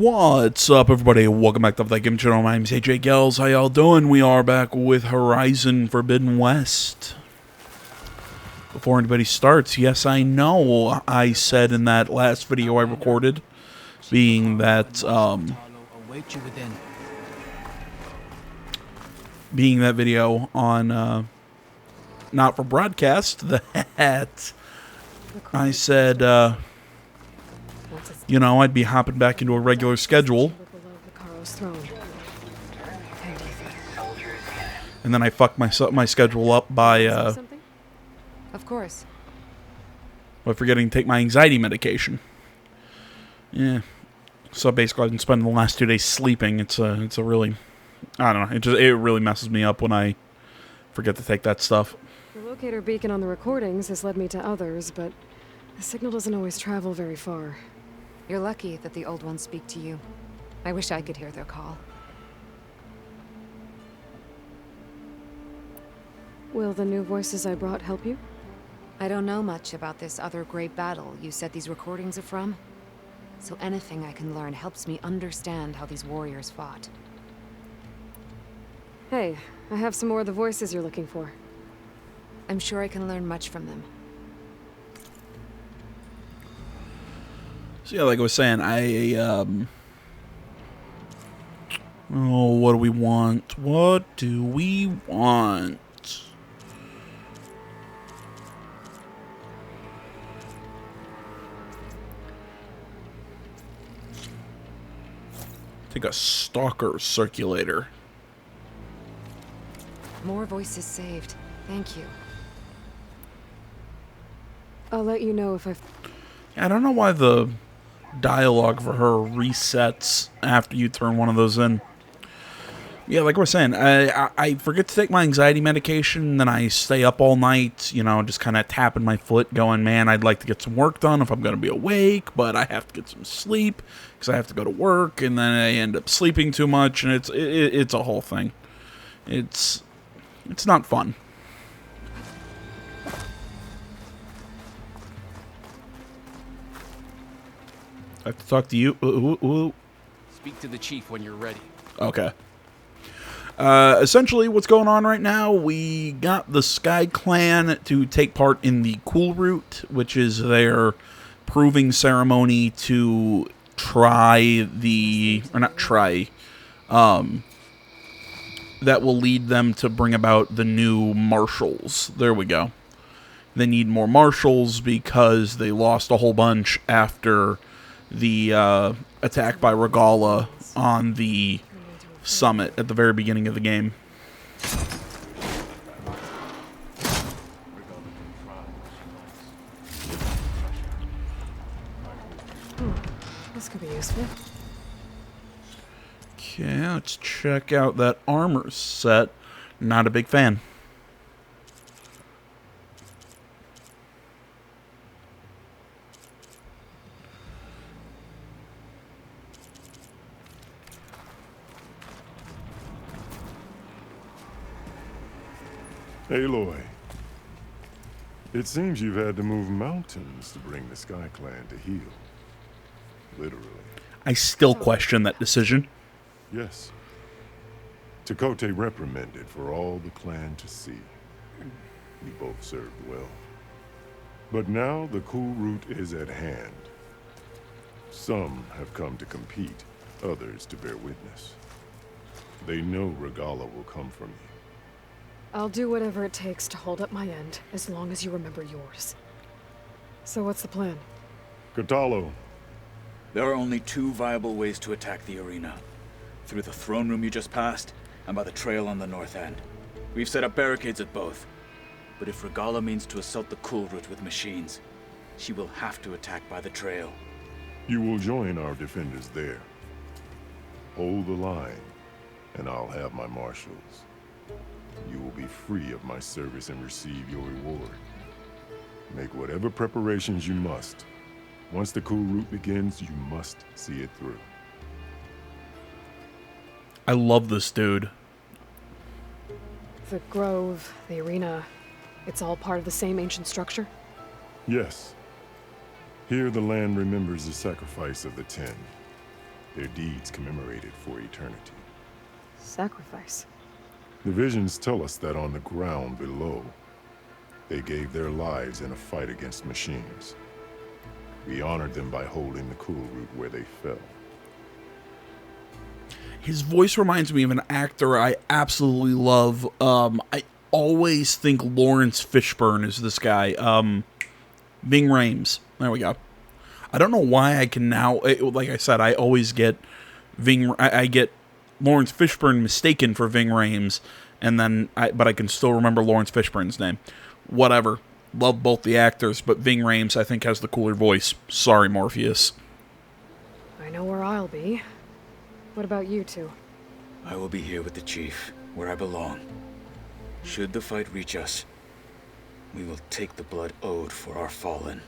What's up, everybody? Welcome back to the Game Channel. My name's AJ Gels. How y'all doing? We are back with Horizon Forbidden West. Before anybody starts, yes, I know I said in that last video I recorded, being that, being that video on, not for broadcast, that I said, you know, I'd be hopping back into a regular schedule. And then I fucked my schedule up by, Of course. by forgetting to take my anxiety medication. Yeah. So basically I've been spending the last 2 days sleeping. It's a really, I don't know, it really messes me up when I forget to take that stuff. The locator beacon on the recordings has led me to others, but the signal doesn't always travel very far. You're lucky that the old ones speak to you. I wish I could hear their call. Will the new voices I brought help you? I don't know much about this other great battle you said these recordings are from. So anything I can learn helps me understand how these warriors fought. Hey, I have some more of the voices you're looking for. I'm sure I can learn much from them. So yeah, like I was saying, oh, what do we want? What do we want? Take a stalker circulator. More voices saved. Thank you. I'll let you know if I don't know why the dialogue for her resets after you turn one of those in. Yeah, like we're saying, I forget to take my anxiety medication, then I stay up all night, you know, just kind of tapping my foot, going, man, I'd like to get some work done if I'm going to be awake, but I have to get some sleep, because I have to go to work, and then I end up sleeping too much, and it's a whole thing. It's not fun. I have to talk to you. Speak to the chief when you're ready. Okay. Essentially, what's going on right now, we got the Sky Clan to take part in the Kulrut, which is their proving ceremony to try the, or not try, that will lead them to bring about the new marshals. There we go. They need more marshals because they lost a whole bunch after the attack by Regala on the summit at the very beginning of the game. this could be useful. Okay, let's check out that armor set. Not a big fan. Aloy, it seems you've had to move mountains to bring the Sky Clan to heel. Literally. I still question that decision. Yes. Takote reprimanded for all the clan to see. You both served well. But now the Kulrut is at hand. Some have come to compete, others to bear witness. They know Regala will come from you. I'll do whatever it takes to hold up my end, as long as you remember yours. So what's the plan? Katalo. There are only two viable ways to attack the arena. Through the throne room you just passed, and by the trail on the north end. We've set up barricades at both. But if Regala means to assault the Kulrut with machines, she will have to attack by the trail. You will join our defenders there. Hold the line, and I'll have my marshals. You will be free of my service and receive your reward. Make whatever preparations you must. Once the Kulrut begins, you must see it through. I love this dude. The grove, the arena, it's all part of the same ancient structure? Yes. Here the land remembers the sacrifice of the 10. their deeds commemorated for eternity. Sacrifice. The visions tell us that on the ground below, they gave their lives in a fight against machines. We honored them by holding the Kulrut where they fell. His voice reminds me of an actor I absolutely love. I always think Lawrence Fishburne is this guy. Ving Rhames. There we go. I don't know why I can now. Like I said, I always get I get Lawrence Fishburne mistaken for Ving Rhames, but I can still remember Lawrence Fishburne's name. Whatever. Love both the actors, but Ving Rhames I think has the cooler voice. Sorry, Morpheus. I know where I'll be. What about you two? I will be here with the Chief, where I belong. Should the fight reach us, we will take the blood owed for our fallen.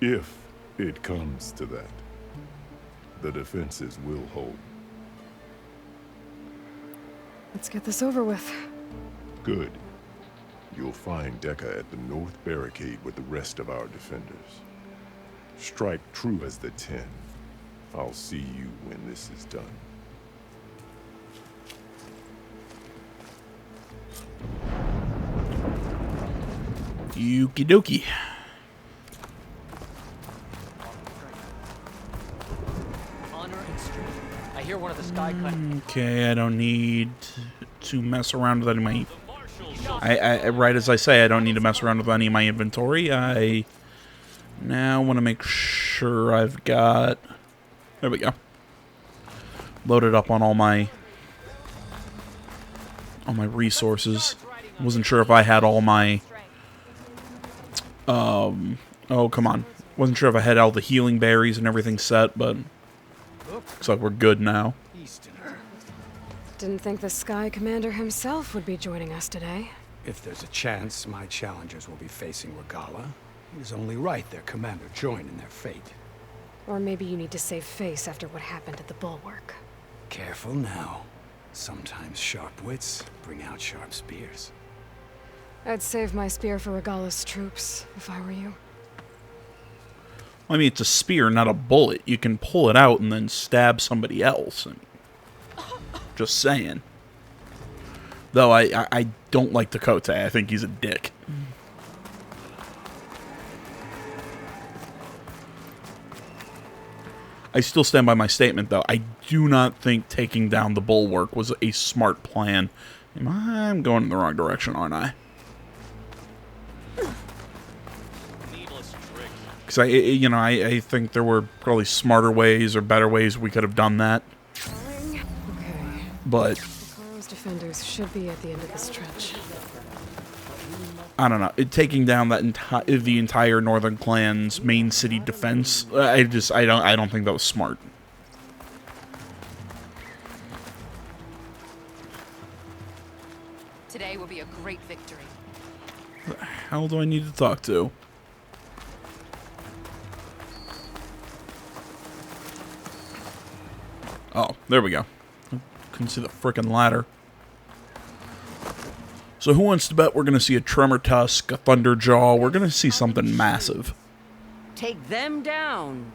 If it comes to that, the defenses will hold. Let's get this over with. Good. You'll find Dekka at the north barricade with the rest of our defenders. Strike true as the 10. I'll see you when this is done. Okie dokie. Honor and strength. I hear one of the Sky Clan. Okay, I don't need to mess around with any of my... right as I say, I don't need to mess around with any of my inventory. I now want to make sure I've got... There we go. Loaded up on all my resources. Wasn't sure if I had all my... oh, come on. Wasn't sure if I had all the healing berries and everything set, but... Looks like we're good now. Didn't think the Sky Commander himself would be joining us today. If there's a chance my challengers will be facing Regala, it is only right their commander join in their fate. Or maybe you need to save face after what happened at the Bulwark. Careful now. Sometimes sharp wits bring out sharp spears. I'd save my spear for Regala's troops, if I were you. I mean, it's a spear, not a bullet. You can pull it out and then stab somebody else. Just saying. Though I don't like Tekote. I think he's a dick. I still stand by my statement, though. I do not think taking down the Bulwark was a smart plan. I'm going in the wrong direction, aren't I? Because I think there were probably smarter ways or better ways we could have done that. Okay. But Hekarro's defenders should be at the end of the stretch. I don't know. Taking down the entire Northern Clan's main city defense, I don't think that was smart. Today will be a great victory. Who the hell do I need to talk to? Oh, there we go. Couldn't see the frickin' ladder. So who wants to bet we're going to see a Tremor Tusk, a Thunderjaw? We're going to see something massive. Take them down,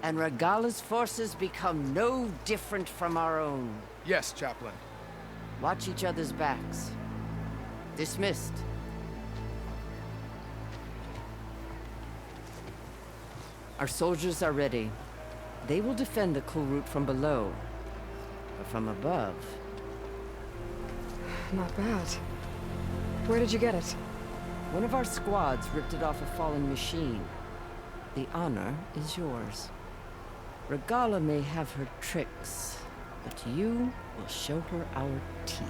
and Regala's forces become no different from our own. Yes, Chaplain. Watch each other's backs. Dismissed. Our soldiers are ready. They will defend the Kulrut from below, but from above. Not bad. Where did you get it? One of our squads ripped it off a fallen machine. The honor is yours. Regala may have her tricks, but you will show her our teeth.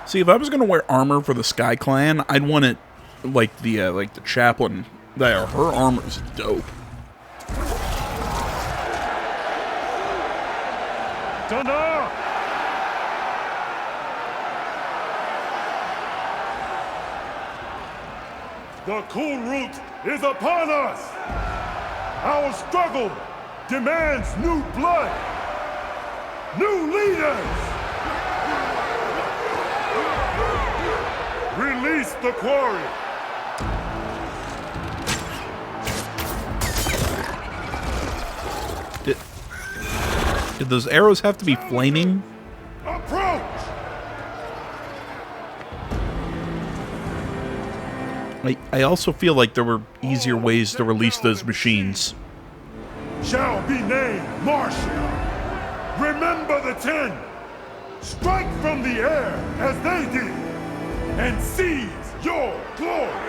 See, if I was going to wear armor for the Sky Clan, I'd want it like the Chaplain there. Her armor is dope. Thunder! The Kulrut is upon us! Our struggle demands new blood! New leaders! Release the quarry! Did those arrows have to be flaming? Approach! I also feel like there were easier ways to release those machines. Shall be named Martial. Remember the 10. Strike from the air as they did, and seize your glory.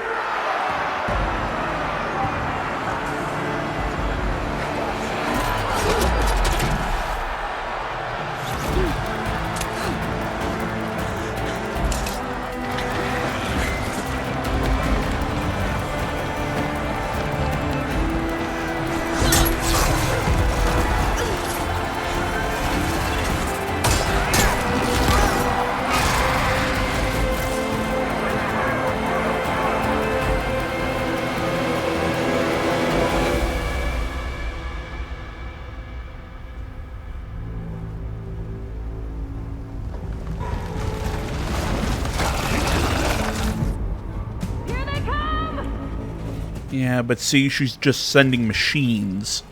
Yeah, but see, she's just sending machines.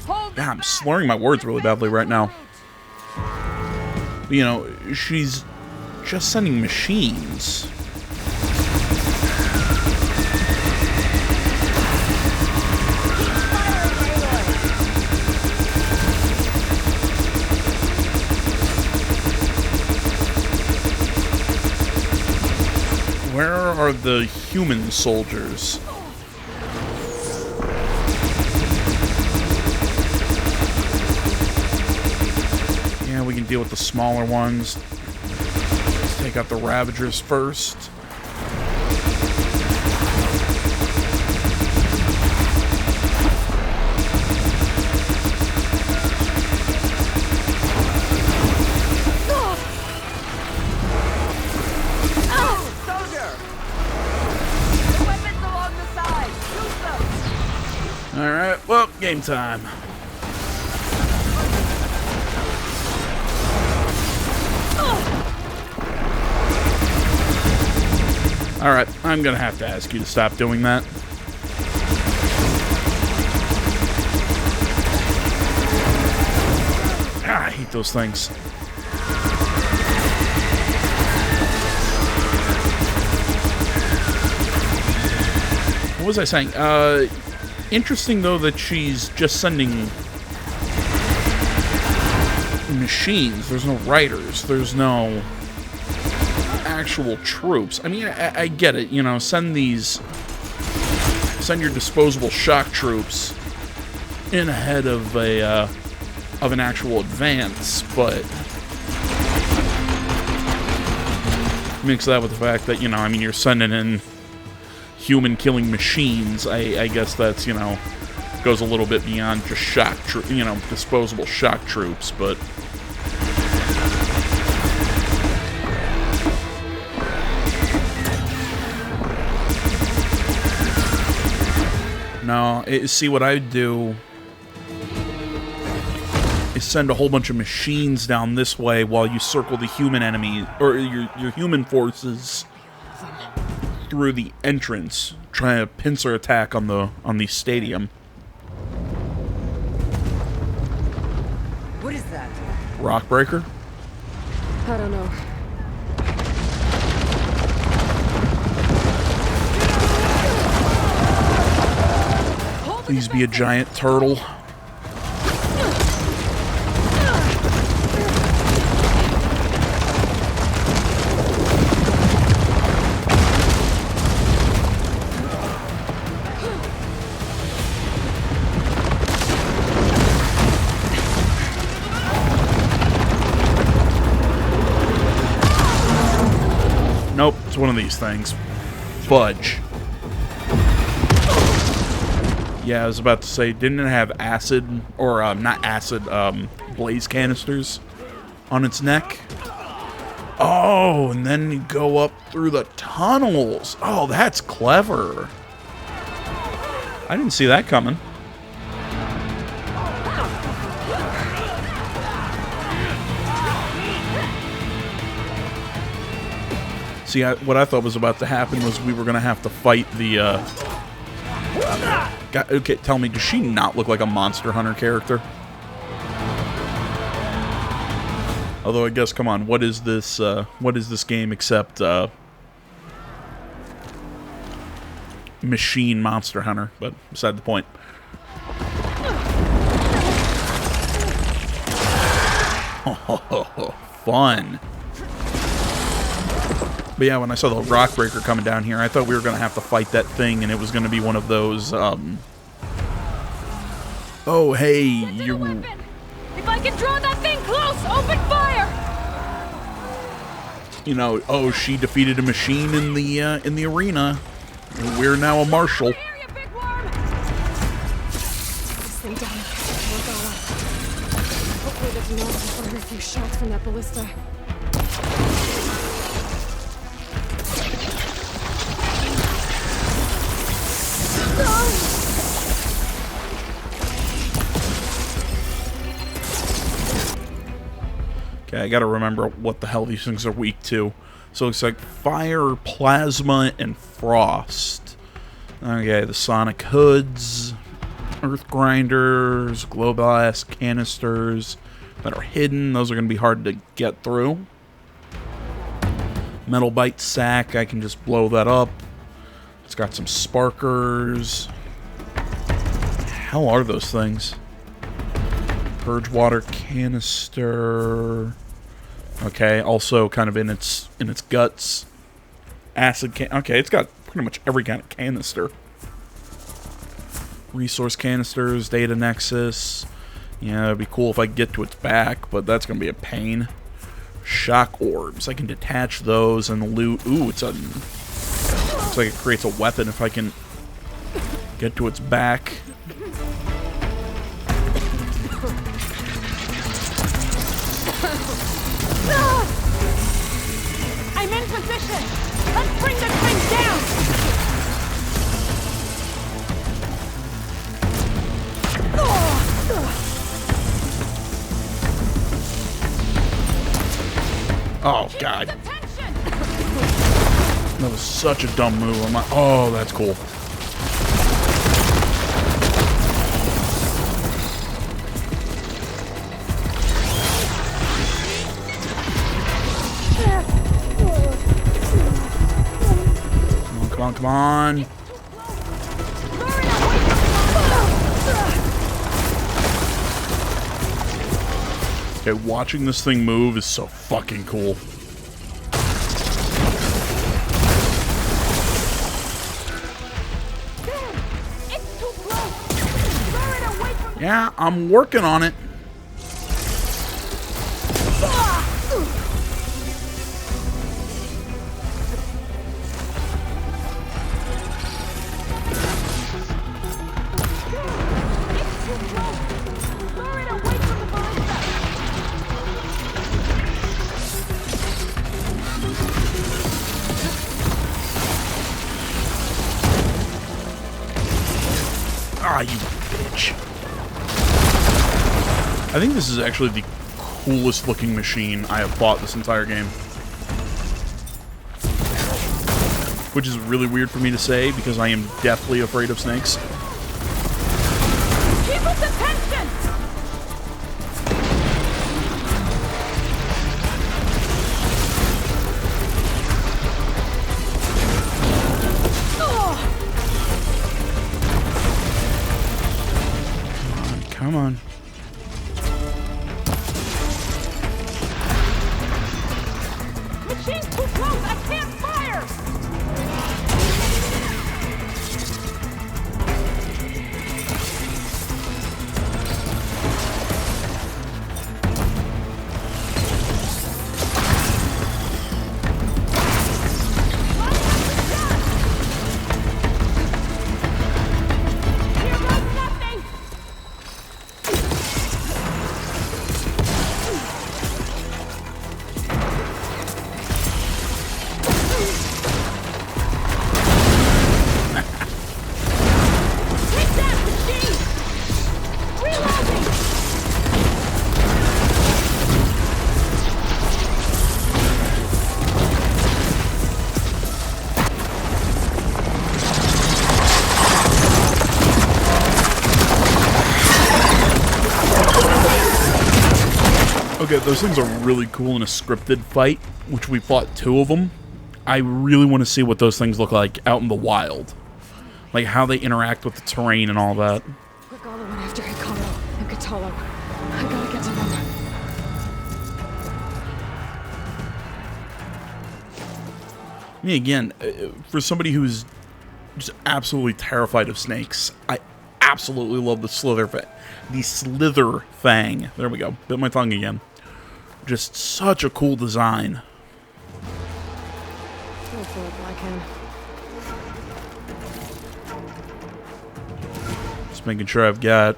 God, I'm slurring my words really badly right now. You know, she's just sending machines. Where are the human soldiers? Yeah, we can deal with the smaller ones. Let's take out the Ravagers first. Alright, well, game time. Alright, I'm gonna have to ask you to stop doing that. Ah, I hate those things. What was I saying? Interesting, though, that she's just sending machines. There's no riders. There's no actual troops. I mean, I get it. You know, send your disposable shock troops in ahead of an actual advance, but mix that with the fact that, you know, I mean, you're sending in human killing machines. I guess that's, you know, goes a little bit beyond just disposable shock troops, but no, see, what I'd do is send a whole bunch of machines down this way while you circle the human enemy or your human forces through the entrance, trying to pincer attack on the stadium. What is that? Rockbreaker? I don't know. Please be a giant turtle. Nope, it's one of these things. Fudge. Yeah, I was about to say, didn't it have acid, or not acid, blaze canisters on its neck? Oh, and then you go up through the tunnels. Oh, that's clever. I didn't see that coming. See, what I thought was about to happen was we were going to have to fight the God, okay, tell me, does she not look like a Monster Hunter character? Although I guess, come on, what is this game except Machine Monster Hunter? But beside the point. Oh, fun. But yeah, when I saw the rock breaker coming down here, I thought we were going to have to fight that thing, and it was going to be one of those, oh, hey, you... If I can draw that thing close, open fire! You know, oh, she defeated a machine in the arena. We're now a marshal. This thing down. Regala. Hopefully the Denard can fire a few shots from that ballista. Okay, I gotta remember what the hell these things are weak to. So it's like fire, plasma, and frost. Okay, the sonic hoods, earth grinders, glow blast canisters that are hidden. Those are gonna be hard to get through. Metal bite sack, I can just blow that up. It's got some sparkers. Hell are those things? Purge water canister. Okay, also kind of in its guts. Acid can. Okay, it's got pretty much every kind of canister. Resource canisters, data nexus. Yeah, it'd be cool if I could get to its back, but that's gonna be a pain. Shock orbs. I can detach those and loot. Ooh, it's a. Looks like it creates a weapon if I can get to its back. I'm in position! Let's bring this thing down! Oh, God. That was such a dumb move. I'm like, oh, that's cool. Come on, come on. Okay, watching this thing move is so fucking cool. Yeah, I'm working on it. Ah, you bitch. I think this is actually the coolest looking machine I have bought this entire game. Which is really weird for me to say because I am deathly afraid of snakes. Keep up the tension! Come on. Machine's too close! I can't fire! Here goes nothing! Okay, those things are really cool in a scripted fight, which we fought 2 of them. I really want to see what those things look like out in the wild. Like how they interact with the terrain and all that. Regala went after Hikaru and Katalo. I gotta get to them. I mean, again, for somebody who's just absolutely terrified of snakes, I absolutely love the slither fang. There we go. Bit my tongue again. Just such a cool design. Go for it, Blackhand. Just making sure I've got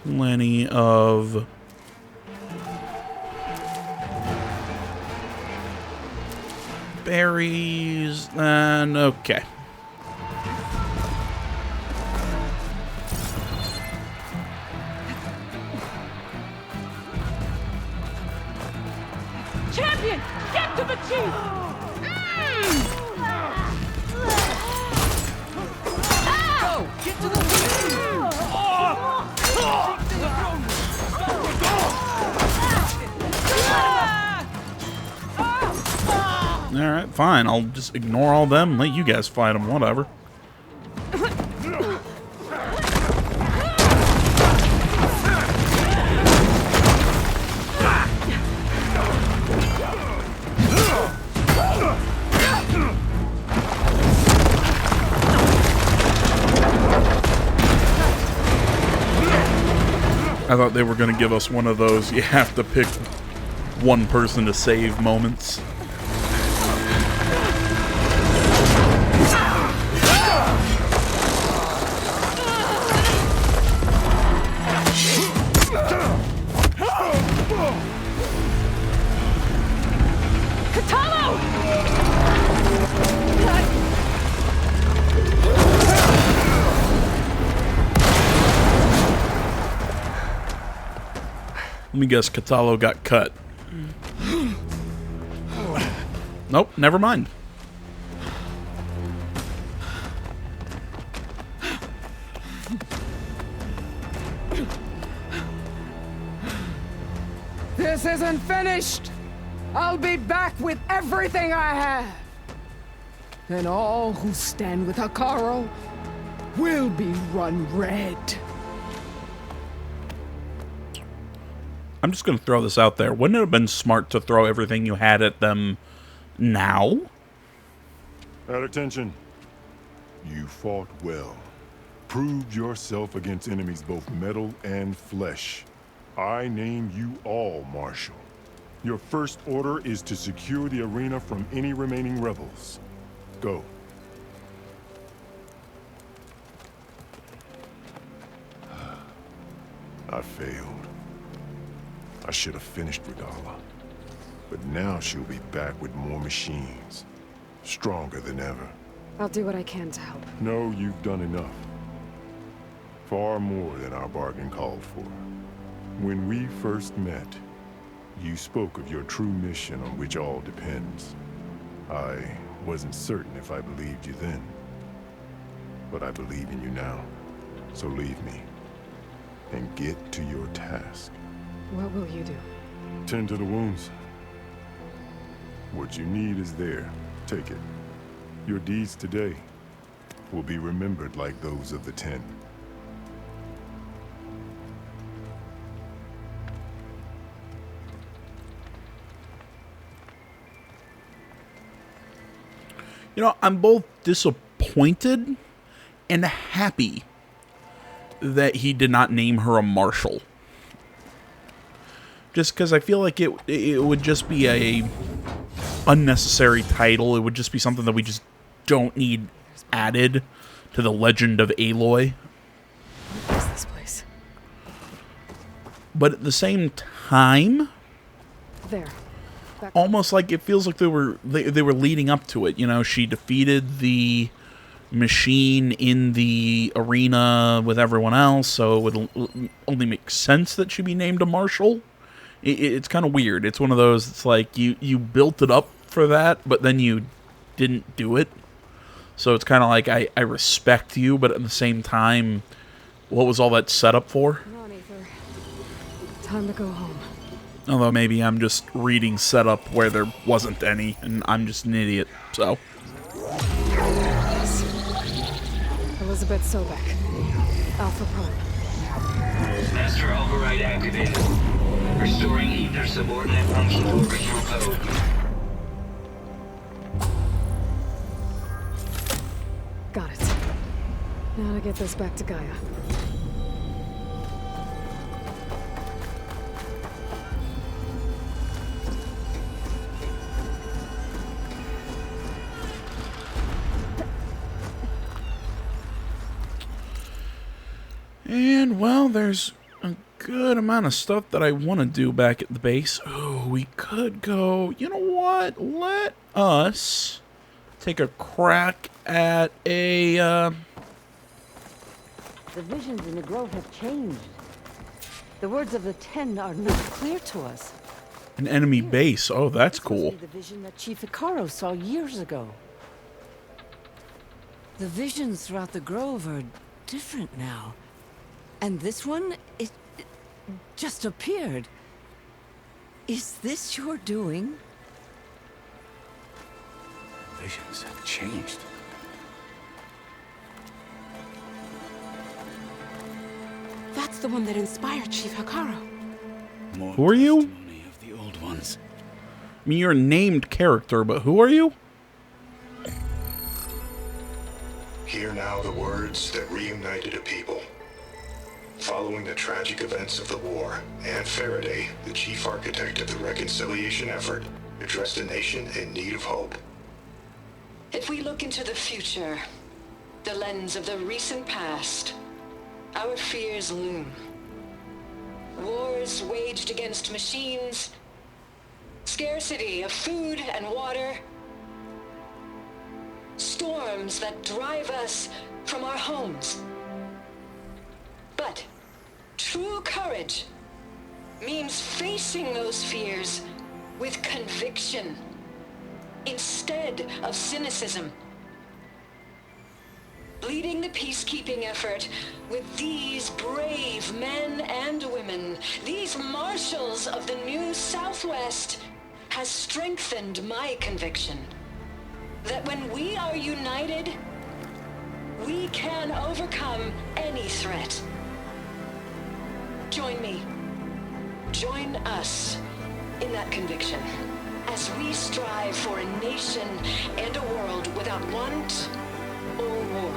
plenty of berries, and okay. Champion, get to the chief! Go, get to the Alright, fine. I'll just ignore all them and let you guys fight them, whatever. I thought they were going to give us one of those you have to pick one person to save moments. Let me guess, Katalo got cut. Nope, never mind. This isn't finished! I'll be back with everything I have! And all who stand with Hikaru will be run red. I'm just going to throw this out there. Wouldn't it have been smart to throw everything you had at them now? At attention. You fought well. Proved yourself against enemies both metal and flesh. I name you all Marshal. Your first order is to secure the arena from any remaining rebels. Go. I failed. I should have finished Regala. But now she'll be back with more machines. Stronger than ever. I'll do what I can to help. No, you've done enough. Far more than our bargain called for. When we first met, you spoke of your true mission on which all depends. I wasn't certain if I believed you then. But I believe in you now. So leave me. And get to your task. What will you do? Tend to the wounds. What you need is there. Take it. Your deeds today will be remembered like those of the 10. You know, I'm both disappointed and happy that he did not name her a Marshal. Just because I feel like it would just be a unnecessary title. It would just be something that we just don't need added to the legend of Aloy. What is this place? But at the same time, There. Back. almost like it feels like they were leading up to it. You know, she defeated the machine in the arena with everyone else, so it would only make sense that she be named a Marshal. It's kind of weird. It's one of those, it's like you built it up for that, but then you didn't do it. So it's kind of like, I respect you, but at the same time, what was all that set up for? Come on, Aether. Time to go home. Although maybe I'm just reading setup where there wasn't any, and I'm just an idiot, so. Elizabeth Sobek. Alpha Prime. Master override activated. Restoring ether subordinate function to original code. Got it. Now to get this back to Gaia. And, well, there's a good amount of stuff that I want to do back at the base. Oh, we could go... You know what? Let us take a crack at a, The visions in the grove have changed. The words of the Ten are not clear to us. an enemy base. Oh, that's This must cool. be the vision that Chief Hikaru saw years ago. The visions throughout the grove are different now. And this one, it just appeared. Is this your doing? Visions have changed. That's the one that inspired Chief Hikaru. More Who are you? testimony of the old ones. I mean, you're a named character, but who are you? Hear now the words that reunited a people. Following the tragic events of the war, Anne Faraday, the chief architect of the reconciliation effort, addressed a nation in need of hope. If we look into the future, the lens of the recent past, our fears loom. Wars waged against machines, scarcity of food and water, storms that drive us from our homes. But true courage means facing those fears with conviction instead of cynicism. Leading the peacekeeping effort with these brave men and women, these marshals of the new Southwest, has strengthened my conviction that when we are united, we can overcome any threat. Join me. Join us in that conviction as we strive for a nation and a world without want or war.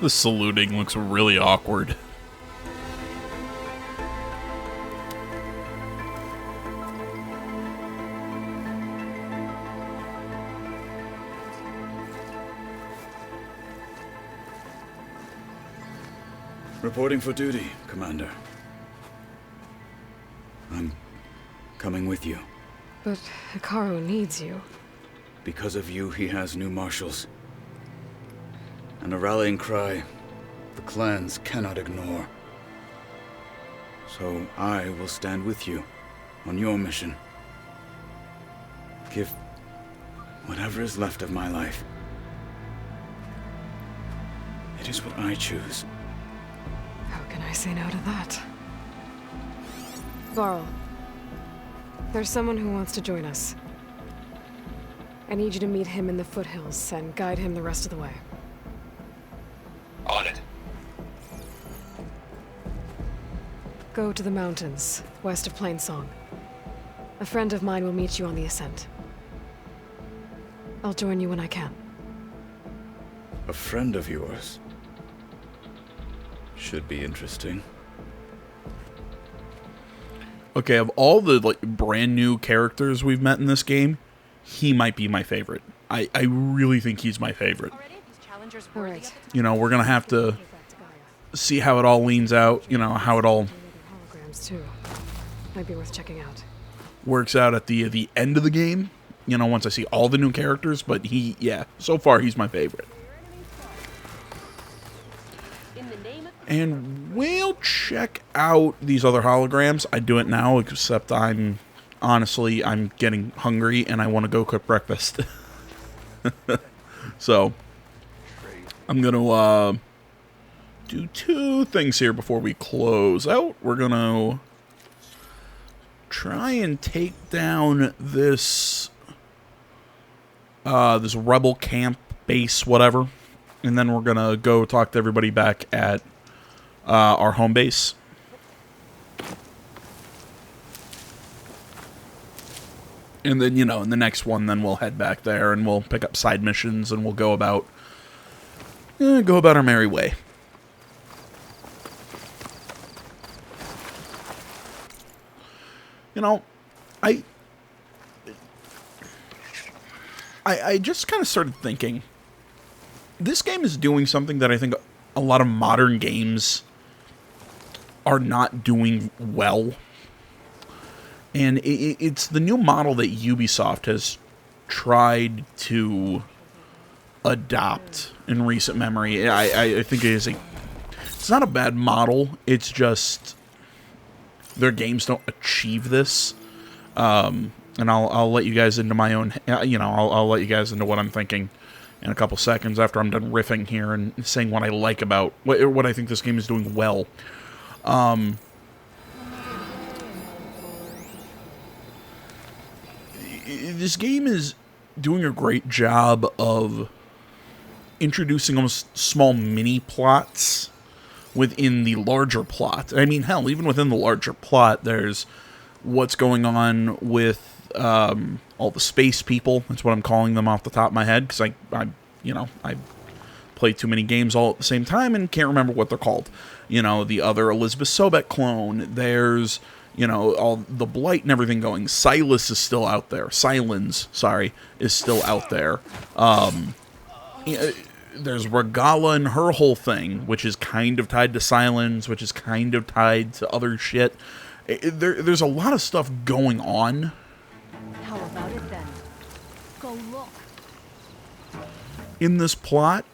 The saluting looks really awkward. Reporting for duty, Commander. I'm coming with you. But Hikaru needs you. Because of you, he has new marshals. And a rallying cry the clans cannot ignore. So I will stand with you on your mission. Give whatever is left of my life. It is what I choose. How can I say no to that? Varl, there's someone who wants to join us. I need you to meet him in the foothills and guide him the rest of the way. On it. Go to the mountains, west of Plainsong. A friend of mine will meet you on the ascent. I'll join you when I can. A friend of yours? Should be interesting. Okay, of all the brand new characters we've met in this game, he might be my favorite. I really think he's my favorite. All right. You know, we're gonna have to see how it all leans out. You know, how it all Holograms too. Might be worth checking out. works out at the end of the game. You know, once I see all the new characters. But yeah, so far he's my favorite. And we'll check out these other holograms. I do it now, except I'm getting hungry and I want to go cook breakfast. So, I'm going to do two things here before we close out. We're going to try and take down this this rebel camp base, whatever. And then we're going to go talk to everybody back at our home base. And then, in the next one, then we'll head back there and we'll pick up side missions and we'll go about our merry way. I just kind of started thinking, this game is doing something that I think a lot of modern games are not doing well. And it's the new model that Ubisoft has tried to adopt in recent memory. I think it's not a bad model. It's just their games don't achieve this. And I'll let you guys into my own, I'll let you guys into what I'm thinking in a couple seconds after I'm done riffing here and saying what I like about, what I think this game is doing well. This game is doing a great job of introducing almost small mini plots within the larger plot. I mean, hell, even within the larger plot, there's what's going on with all the space people. That's what I'm calling them off the top of my head, because I play too many games all at the same time and can't remember what they're called. The other Elizabeth Sobek clone. There's all the Blight and everything going. Silas is still out there. Silence, sorry, is still out there. There's Regala and her whole thing, which is kind of tied to Silence, which is kind of tied to other shit. There's a lot of stuff going on. How about it then? Go look. In this plot.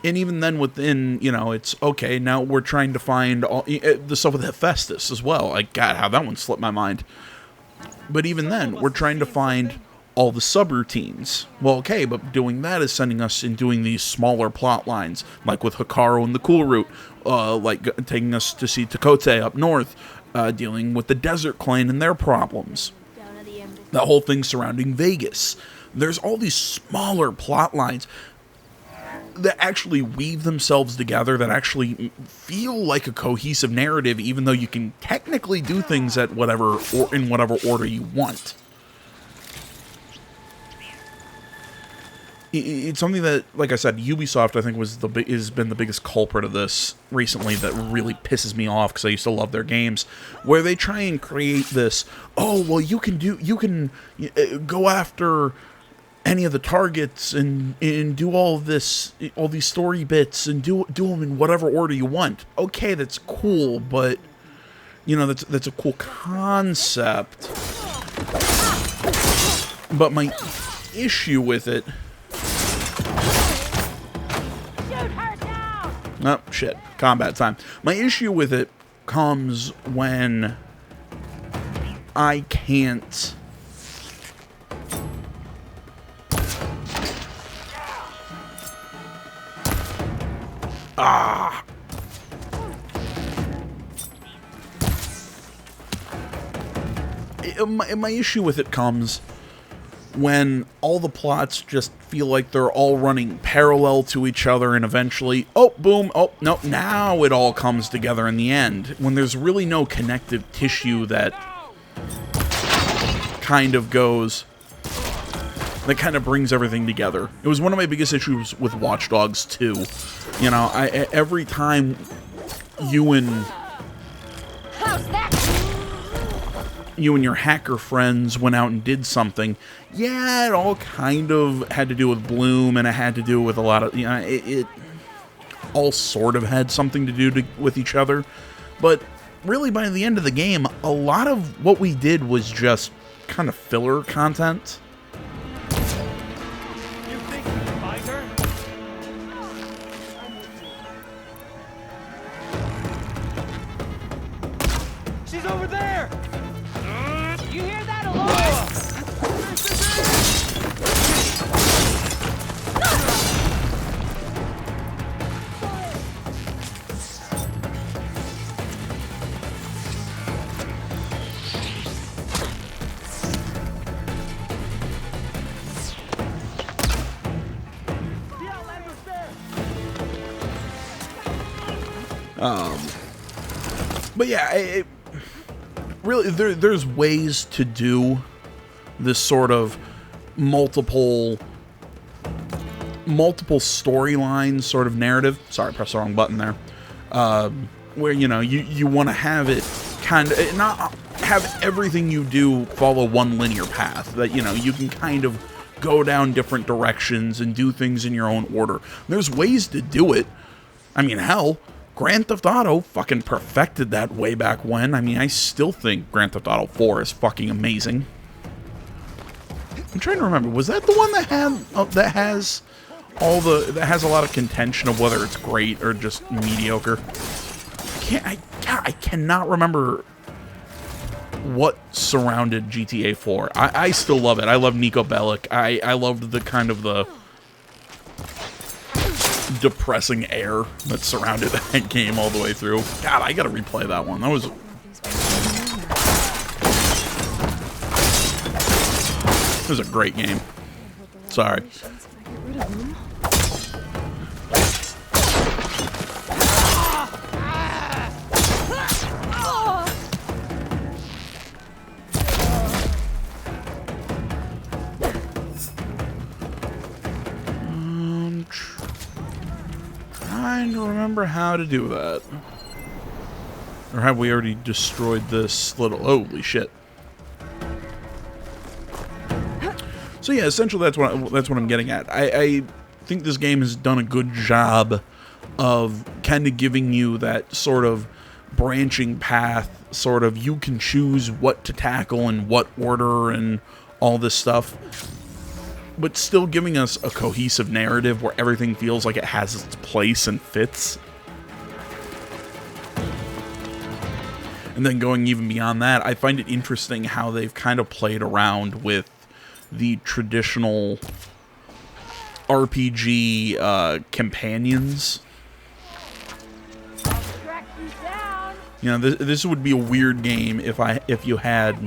And even then within, it's, okay, now we're trying to find all the stuff with Hephaestus as well. Like, God, how that one slipped my mind. But even then, we're trying to find all the subroutines. Well, okay, but doing that is sending us in doing these smaller plot lines, like with Hikaru and the Kulrut, like taking us to see Takote up north, dealing with the Desert Clan and their problems. That whole thing surrounding Vegas. There's all these smaller plot lines that actually weave themselves together, that actually feel like a cohesive narrative, even though you can technically do things at whatever or in whatever order you want. It's something that, like I said, Ubisoft I think has been the biggest culprit of this recently. That really pisses me off, because I used to love their games, where they try and create this. Oh well, you can go after any of the targets and do all these story bits and do them in whatever order you want. Okay, that's cool, but that's a cool concept. But my issue with it. Oh shit! Combat time. My issue with it comes when I can't. My issue with it comes when all the plots just feel like they're all running parallel to each other, and eventually, oh, boom, oh, no, now it all comes together in the end, when there's really no connective tissue that kind of brings everything together. It was one of my biggest issues with Watch Dogs 2. Every time you and your hacker friends went out and did something, yeah, it all kind of had to do with Bloom, and it had to do with a lot of, it all sort of had something to do with each other. But really, by the end of the game, a lot of what we did was just kind of filler content. He's over there! You hear that alarm? But yeah, really, there's ways to do this sort of multiple storylines sort of narrative. Sorry, I pressed the wrong button there. Where, you know, you want to have it kind of, not have everything you do follow one linear path. That, you know, you can kind of go down different directions and do things in your own order. There's ways to do it. I mean, hell, Grand Theft Auto fucking perfected that way back when. I mean, I still think Grand Theft Auto 4 is fucking amazing. I'm trying to remember, was that the one that had that has a lot of contention of whether it's great or just mediocre? I cannot remember what surrounded GTA 4. I still love it. I love Nico Bellic. I loved the kind of the depressing air that surrounded that game all the way through. God, I gotta replay that one. That was a great game. Sorry. Trying to remember how to do that. Or have we already destroyed this little... Holy shit. So yeah, essentially that's what I'm getting at. I think this game has done a good job of kind of giving you that sort of branching path, sort of you can choose what to tackle and what order and all this stuff, but still giving us a cohesive narrative where everything feels like it has its place and fits. And then going even beyond that, I find it interesting how they've kind of played around with the traditional RPG companions. You know, this would be a weird game if you had,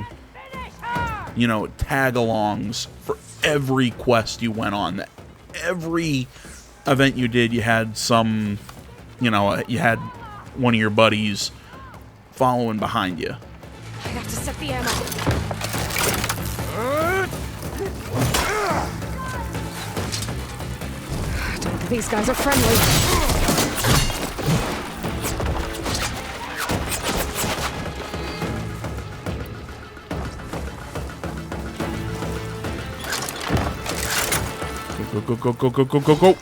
you know, tag-alongs for every quest you went on. Every event you did, you had some, you know, you had one of your buddies following behind you. I have to set the ammo. I don't think these guys are friendly. Go.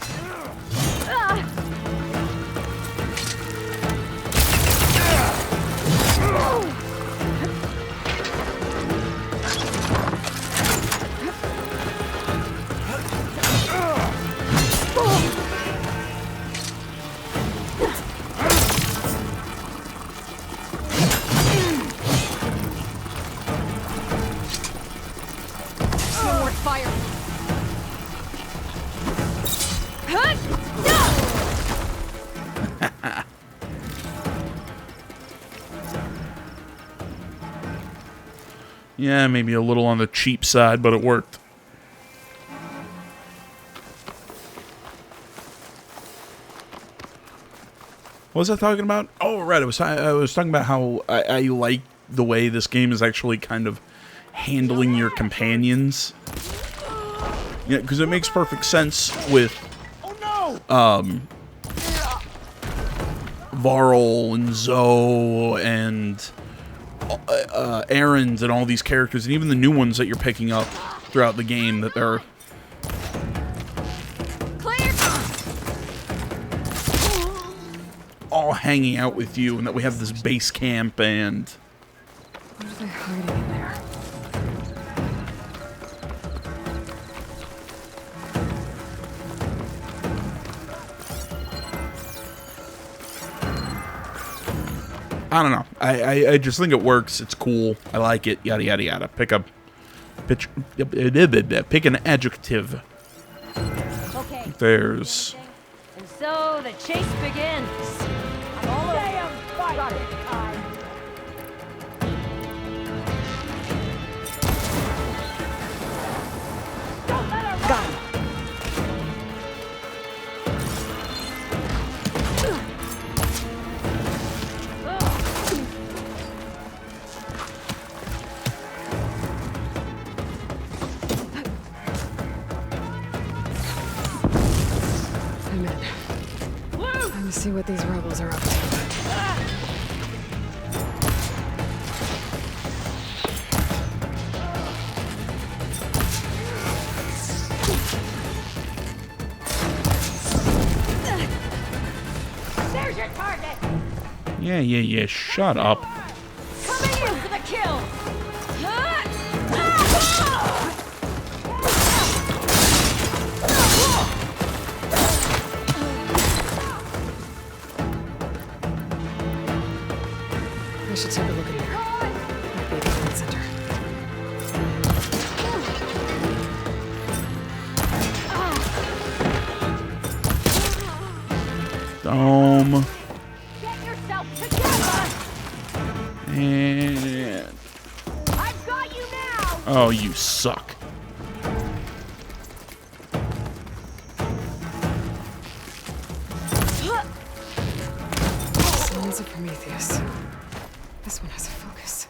Yeah, maybe a little on the cheap side, but it worked. What was I talking about? Oh, right. I was talking about how I like the way this game is actually kind of handling your companions. Yeah, because it makes perfect sense with Varl and Zoe and Errands and all these characters, and even the new ones that you're picking up throughout the game, that they're all hanging out with you, and that we have this base camp. And what are they hiding in there? I don't know. I just think it works. It's cool. I like it. Yada yada yada. Pick an adjective. Okay. There's. And so the chase begins. I'm all over. Got it. Don't let her Got him. I'm in. Time to see what these rebels are up to. There's your target. Yeah. Shut up. Coming in for the kill. I should take a look in there. Might be the command center. Dome. Get yourself together. And. I've got you now. Oh, you suck. Sons of Prometheus. This one has a focus.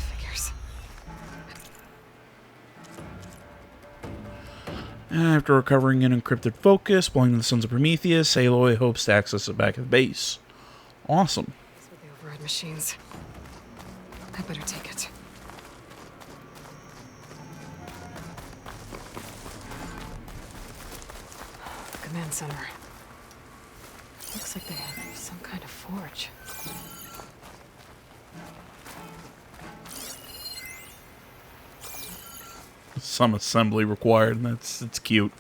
Figures. After recovering an encrypted focus, belonging to the Sons of Prometheus, Aloy hopes to access the back of the base. Awesome. These were the override machines. I better take it. Command center. Looks like they have some kind of forge. Some assembly required, and it's cute.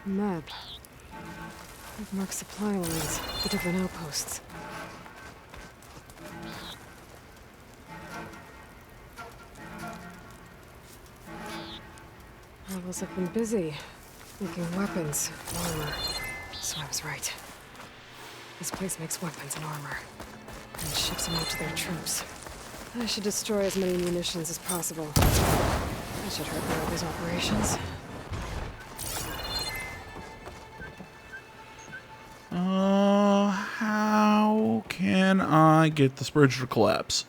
Map. I've marked supply lines, the different outposts. Rebels have been busy making weapons, armor. So I was right. This place makes weapons and armor, and ships them out to their troops. I should destroy as many munitions as possible. That should hurt the rebels' operations. How can I get this bridge to collapse?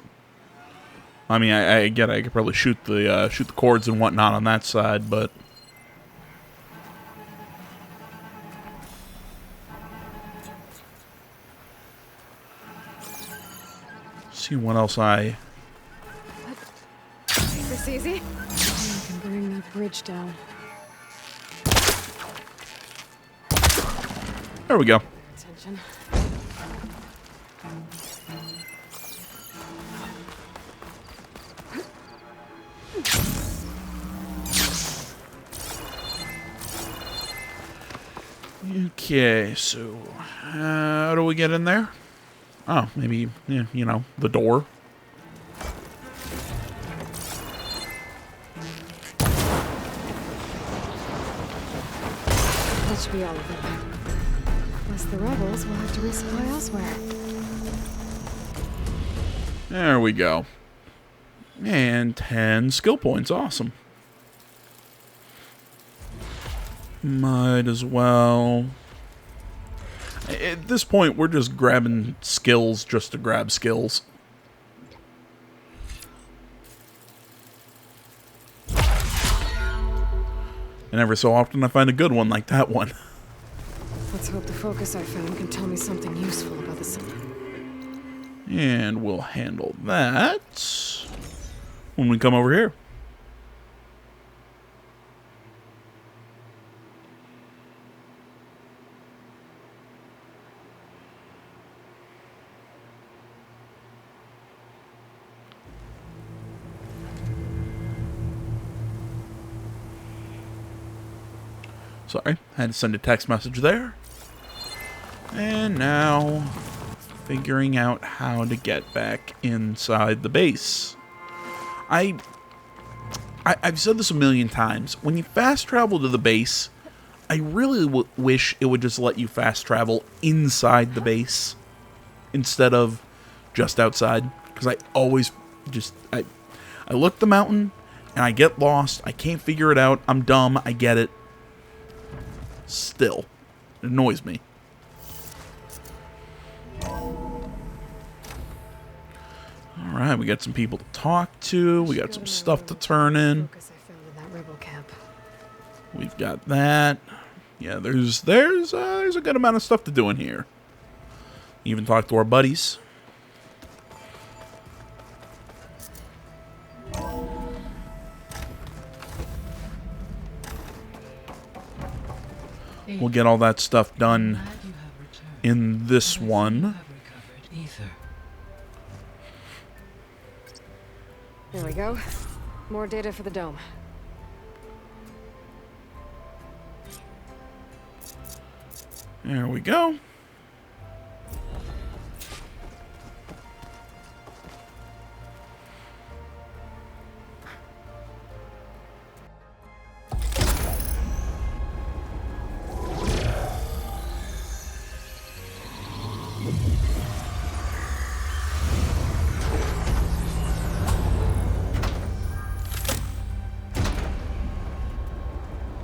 I mean, I get I could probably shoot the cords and whatnot on that side, but see what else I. Is this easy? I can bring that bridge down. There we go. Attention. Okay, so how do we get in there? Oh, maybe, yeah, you know, the door. That should be all of them. Plus the rebels will have to resupply elsewhere. There we go. And 10 skill points. Awesome. Might as well. At this point, we're just grabbing skills just to grab skills. And every so often I find a good one like that one. Let's hope the focus I found can tell me something useful about the sun. And we'll handle that when we come over here. Sorry, had to send a text message there. And now, figuring out how to get back inside the base. I've said this a million times. When you fast travel to the base, I really wish it would just let you fast travel inside the base instead of just outside. Because I always just... I look the mountain, and I get lost. I can't figure it out. I'm dumb. I get it. Still, it annoys me. Alright, we got some people to talk to. We got some stuff to turn in. We've got that. Yeah, there's a good amount of stuff to do in here. Even talk to our buddies. We'll get all that stuff done in this one. There we go. More data for the dome. There we go.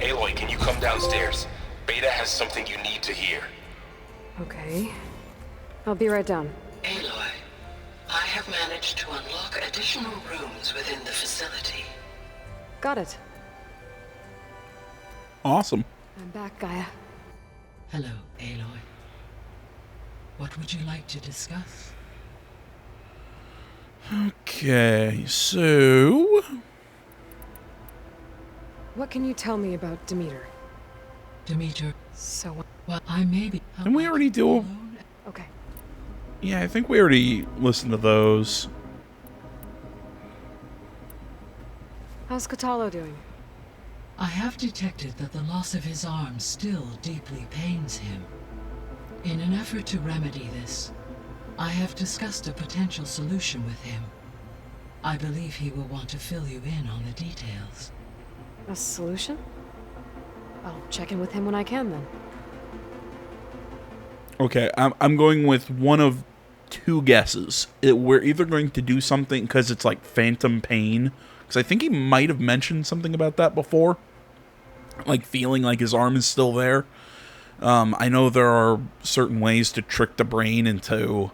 Aloy, can you come downstairs? Beta has something you need to hear. Okay. I'll be right down. Aloy, I have managed to unlock additional rooms within the facility. Got it. Awesome. I'm back, Gaia. Hello, Aloy. What would you like to discuss? Okay, so... What can you tell me about Demeter? Demeter. So... Well, I may be... Didn't we already do... Okay. Yeah, I think we already listened to those. How's Kotallo doing? I have detected that the loss of his arm still deeply pains him. In an effort to remedy this, I have discussed a potential solution with him. I believe he will want to fill you in on the details. A solution? I'll check in with him when I can, then. Okay, I'm going with one of two guesses. We're either going to do something because it's like phantom pain, because I think he might have mentioned something about that before, like feeling like his arm is still there. I know there are certain ways to trick the brain into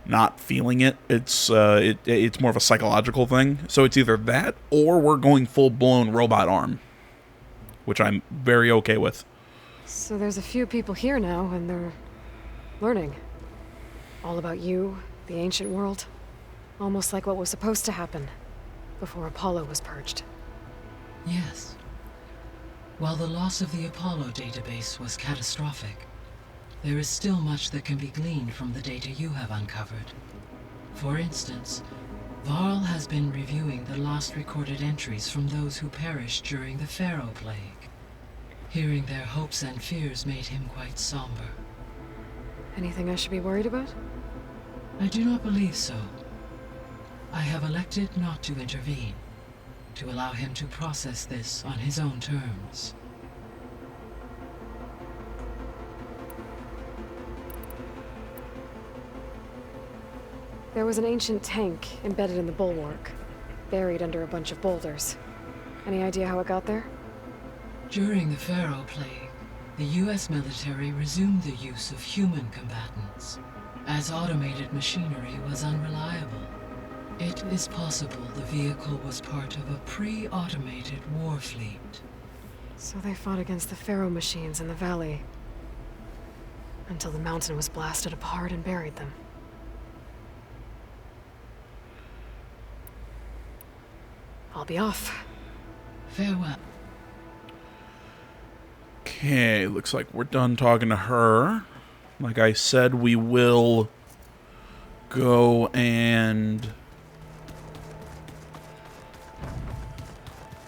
not feeling it. It's more of a psychological thing. So it's either that or we're going full-blown robot arm, which I'm very okay with. So there's a few people here now, and they're learning. All about you, the ancient world. Almost like what was supposed to happen before Apollo was purged. Yes. While the loss of the Apollo database was catastrophic, there is still much that can be gleaned from the data you have uncovered. For instance, Varl has been reviewing the last recorded entries from those who perished during the Pharaoh Plague. Hearing their hopes and fears made him quite somber. Anything I should be worried about? I do not believe so. I have elected not to intervene, to allow him to process this on his own terms. There was an ancient tank embedded in the bulwark, buried under a bunch of boulders. Any idea how it got there? During the Pharaoh Plague, the US military resumed the use of human combatants, as automated machinery was unreliable. It is possible the vehicle was part of a pre-automated war fleet. So they fought against the Pharaoh machines in the valley, until the mountain was blasted apart and buried them. I'll be off. Farewell. Okay, looks like we're done talking to her. Like I said, we will go and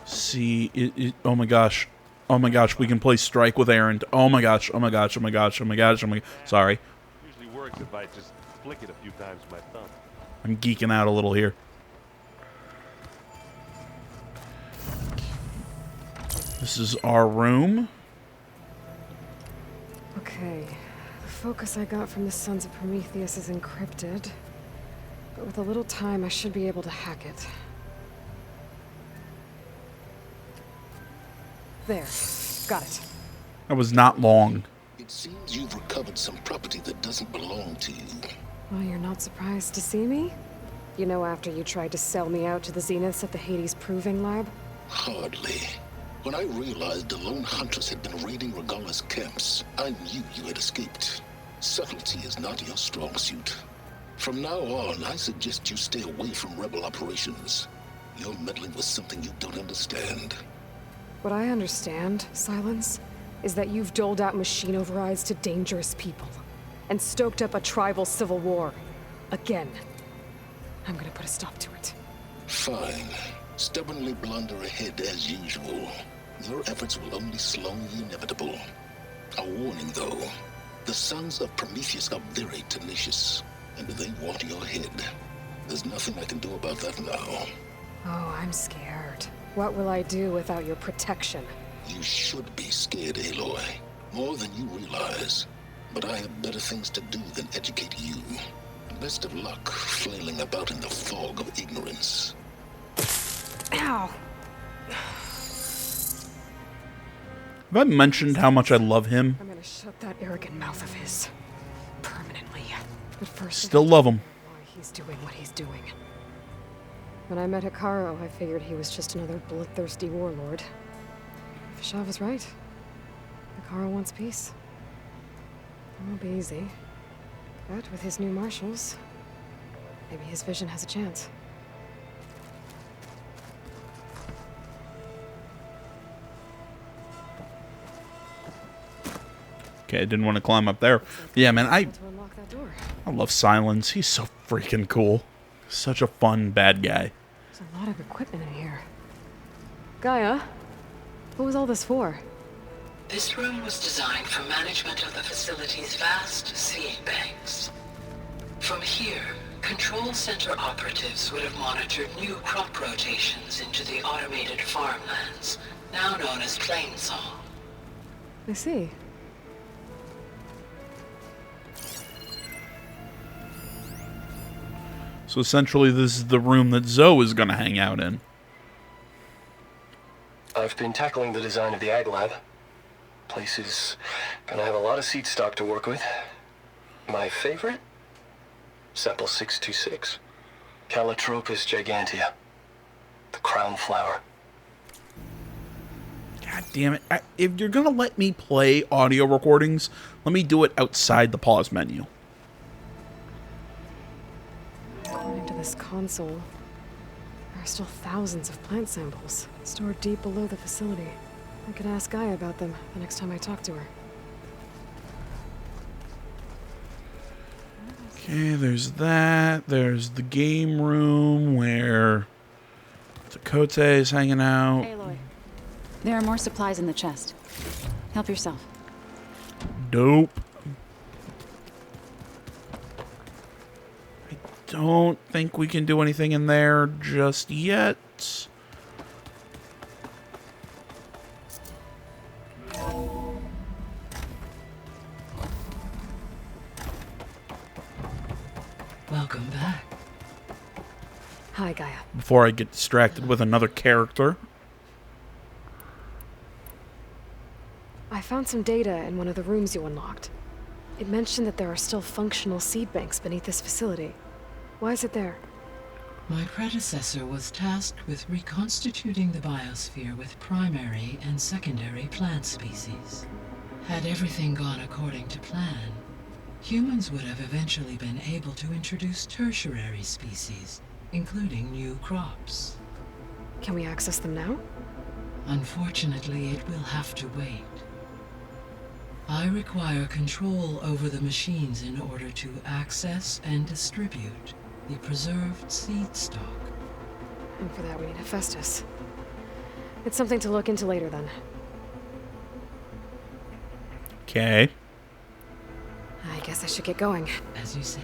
see it. Oh my gosh. Oh my gosh, we can play Strike with Aaron. Oh my gosh, oh my gosh, oh my gosh, oh my gosh, oh my... Sorry. Usually works if I just flick it a few times with my thumb. I'm geeking out a little here. This is our room. Okay. The focus I got from the Sons of Prometheus is encrypted. But with a little time, I should be able to hack it. There. Got it. That was not long. It seems you've recovered some property that doesn't belong to you. Well, you're not surprised to see me? You know, after you tried to sell me out to the Zeniths at the Hades Proving Lab? Hardly. When I realized the lone hunters had been raiding Regala's camps, I knew you had escaped. Subtlety is not your strong suit. From now on, I suggest you stay away from rebel operations. You're meddling with something you don't understand. What I understand, Silence, is that you've doled out machine overrides to dangerous people, and stoked up a tribal civil war. Again. I'm gonna put a stop to it. Fine. Stubbornly blunder ahead as usual. Your efforts will only slow the inevitable. A warning, though. The Sons of Prometheus are very tenacious, and they want your head. There's nothing I can do about that now. Oh, I'm scared. What will I do without your protection? You should be scared, Aloy. More than you realize. But I have better things to do than educate you. Best of luck flailing about in the fog of ignorance. Ow! Have I mentioned how much I love him? I'm gonna shut that arrogant mouth of his. Permanently. But first... Still love him. Why he's doing what he's doing. When I met Hikaru, I figured he was just another bloodthirsty warlord. Fashav was right. Hikaru wants peace. It won't be easy. But with his new marshals, maybe his vision has a chance. Okay, I didn't want to climb up there. Yeah, man, I unlock that door. love Silence. He's so freaking cool. Such a fun bad guy. There's a lot of equipment in here. Gaia, what was all this for? This room was designed for management of the facility's vast seed banks. From here, control center operatives would have monitored new crop rotations into the automated farmlands, now known as Plainsong. I see. So essentially, this is the room that Zoe is going to hang out in. I've been tackling the design of the Ag Lab. Place is gonna have a lot of seed stock to work with. My favorite? Sample 626. Calotropis gigantea. The crown flower. God damn it. If you're going to let me play audio recordings, let me do it outside the pause menu. According to this console, there are still thousands of plant samples stored deep below the facility. I could ask Gaia about them the next time I talk to her. Okay, there's that. There's the game room where Dakota is hanging out. Aloy, there are more supplies in the chest. Help yourself. Dope. I don't think we can do anything in there just yet. Welcome back. Hi, Gaia. Before I get distracted with another character. I found some data in one of the rooms you unlocked. It mentioned that there are still functional seed banks beneath this facility. Why is it there? My predecessor was tasked with reconstituting the biosphere with primary and secondary plant species. Had everything gone according to plan, humans would have eventually been able to introduce tertiary species, including new crops. Can we access them now? Unfortunately, it will have to wait. I require control over the machines in order to access and distribute the preserved seed stock. And for that we need Hephaestus. It's something to look into later then. Okay. I guess I should get going. As you say.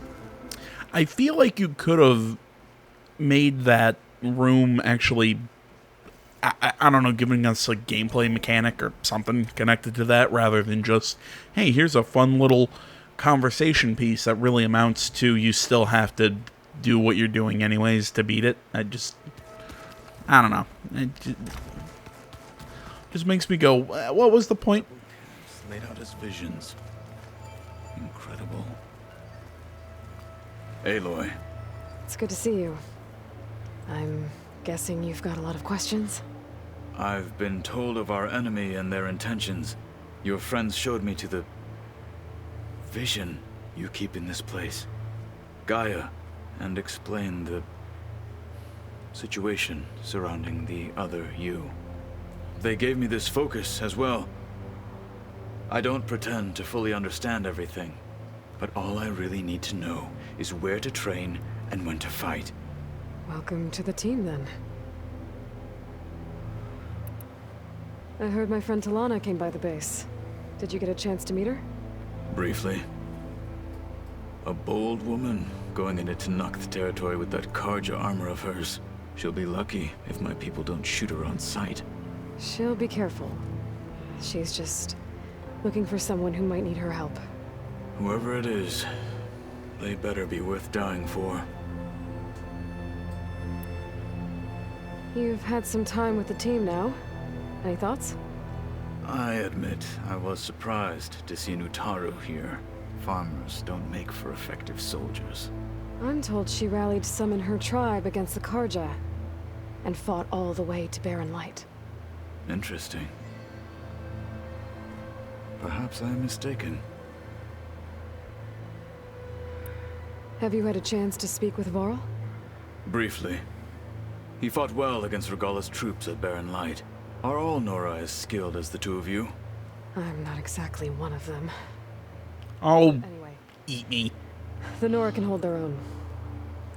I feel like you could have made that room actually, I don't know, giving us a gameplay mechanic or something connected to that rather than just, hey, here's a fun little conversation piece that really amounts to you still have to do what you're doing anyways to beat it. I don't know. It just makes me go, what was the point? It's laid out as visions. Incredible. Aloy. It's good to see you. I'm guessing you've got a lot of questions? I've been told of our enemy and their intentions. Your friends showed me to the vision you keep in this place, Gaia, and explained the situation surrounding the other you. They gave me this focus as well. I don't pretend to fully understand everything, but all I really need to know is where to train and when to fight. Welcome to the team, then. I heard my friend Talana came by the base. Did you get a chance to meet her? Briefly. A bold woman going into Tanakh territory with that Karja armor of hers. She'll be lucky if my people don't shoot her on sight. She'll be careful. She's just looking for someone who might need her help. Whoever it is, they better be worth dying for. You've had some time with the team now. Any thoughts? I admit I was surprised to see Nutaru here. Farmers don't make for effective soldiers. I'm told she rallied some in her tribe against the Karja, and fought all the way to Barren Light. Interesting. Perhaps I'm mistaken. Have you had a chance to speak with Varl? Briefly. He fought well against Regalla's troops at Barren Light. Are all Nora as skilled as the two of you? I'm not exactly one of them. Oh, anyway. Eat me. The Nora can hold their own.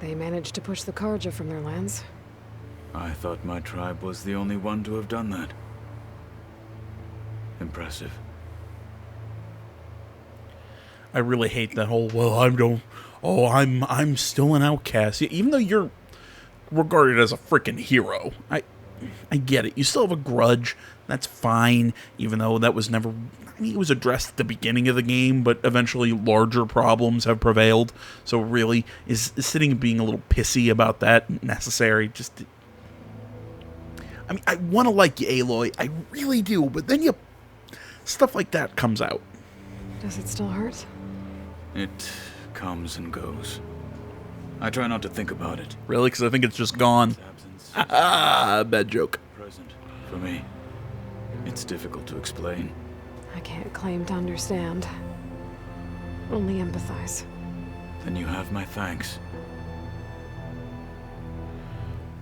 They managed to push the Karja from their lands. I thought my tribe was the only one to have done that. Impressive. I really hate that whole, well, I'm still an outcast. Even though you're regarded as a freaking hero. I get it. You still have a grudge. That's fine. Even though that was never, I mean, it was addressed at the beginning of the game, but eventually larger problems have prevailed. So really, is sitting and being a little pissy about that necessary? Just, I mean, I want to like you, Aloy. I really do. But then stuff like that comes out. Does it still hurt? It comes and goes. I try not to think about it. Really? Because I think it's just gone. Bad joke. Present for me. It's difficult to explain. I can't claim to understand. Only empathize. Then you have my thanks.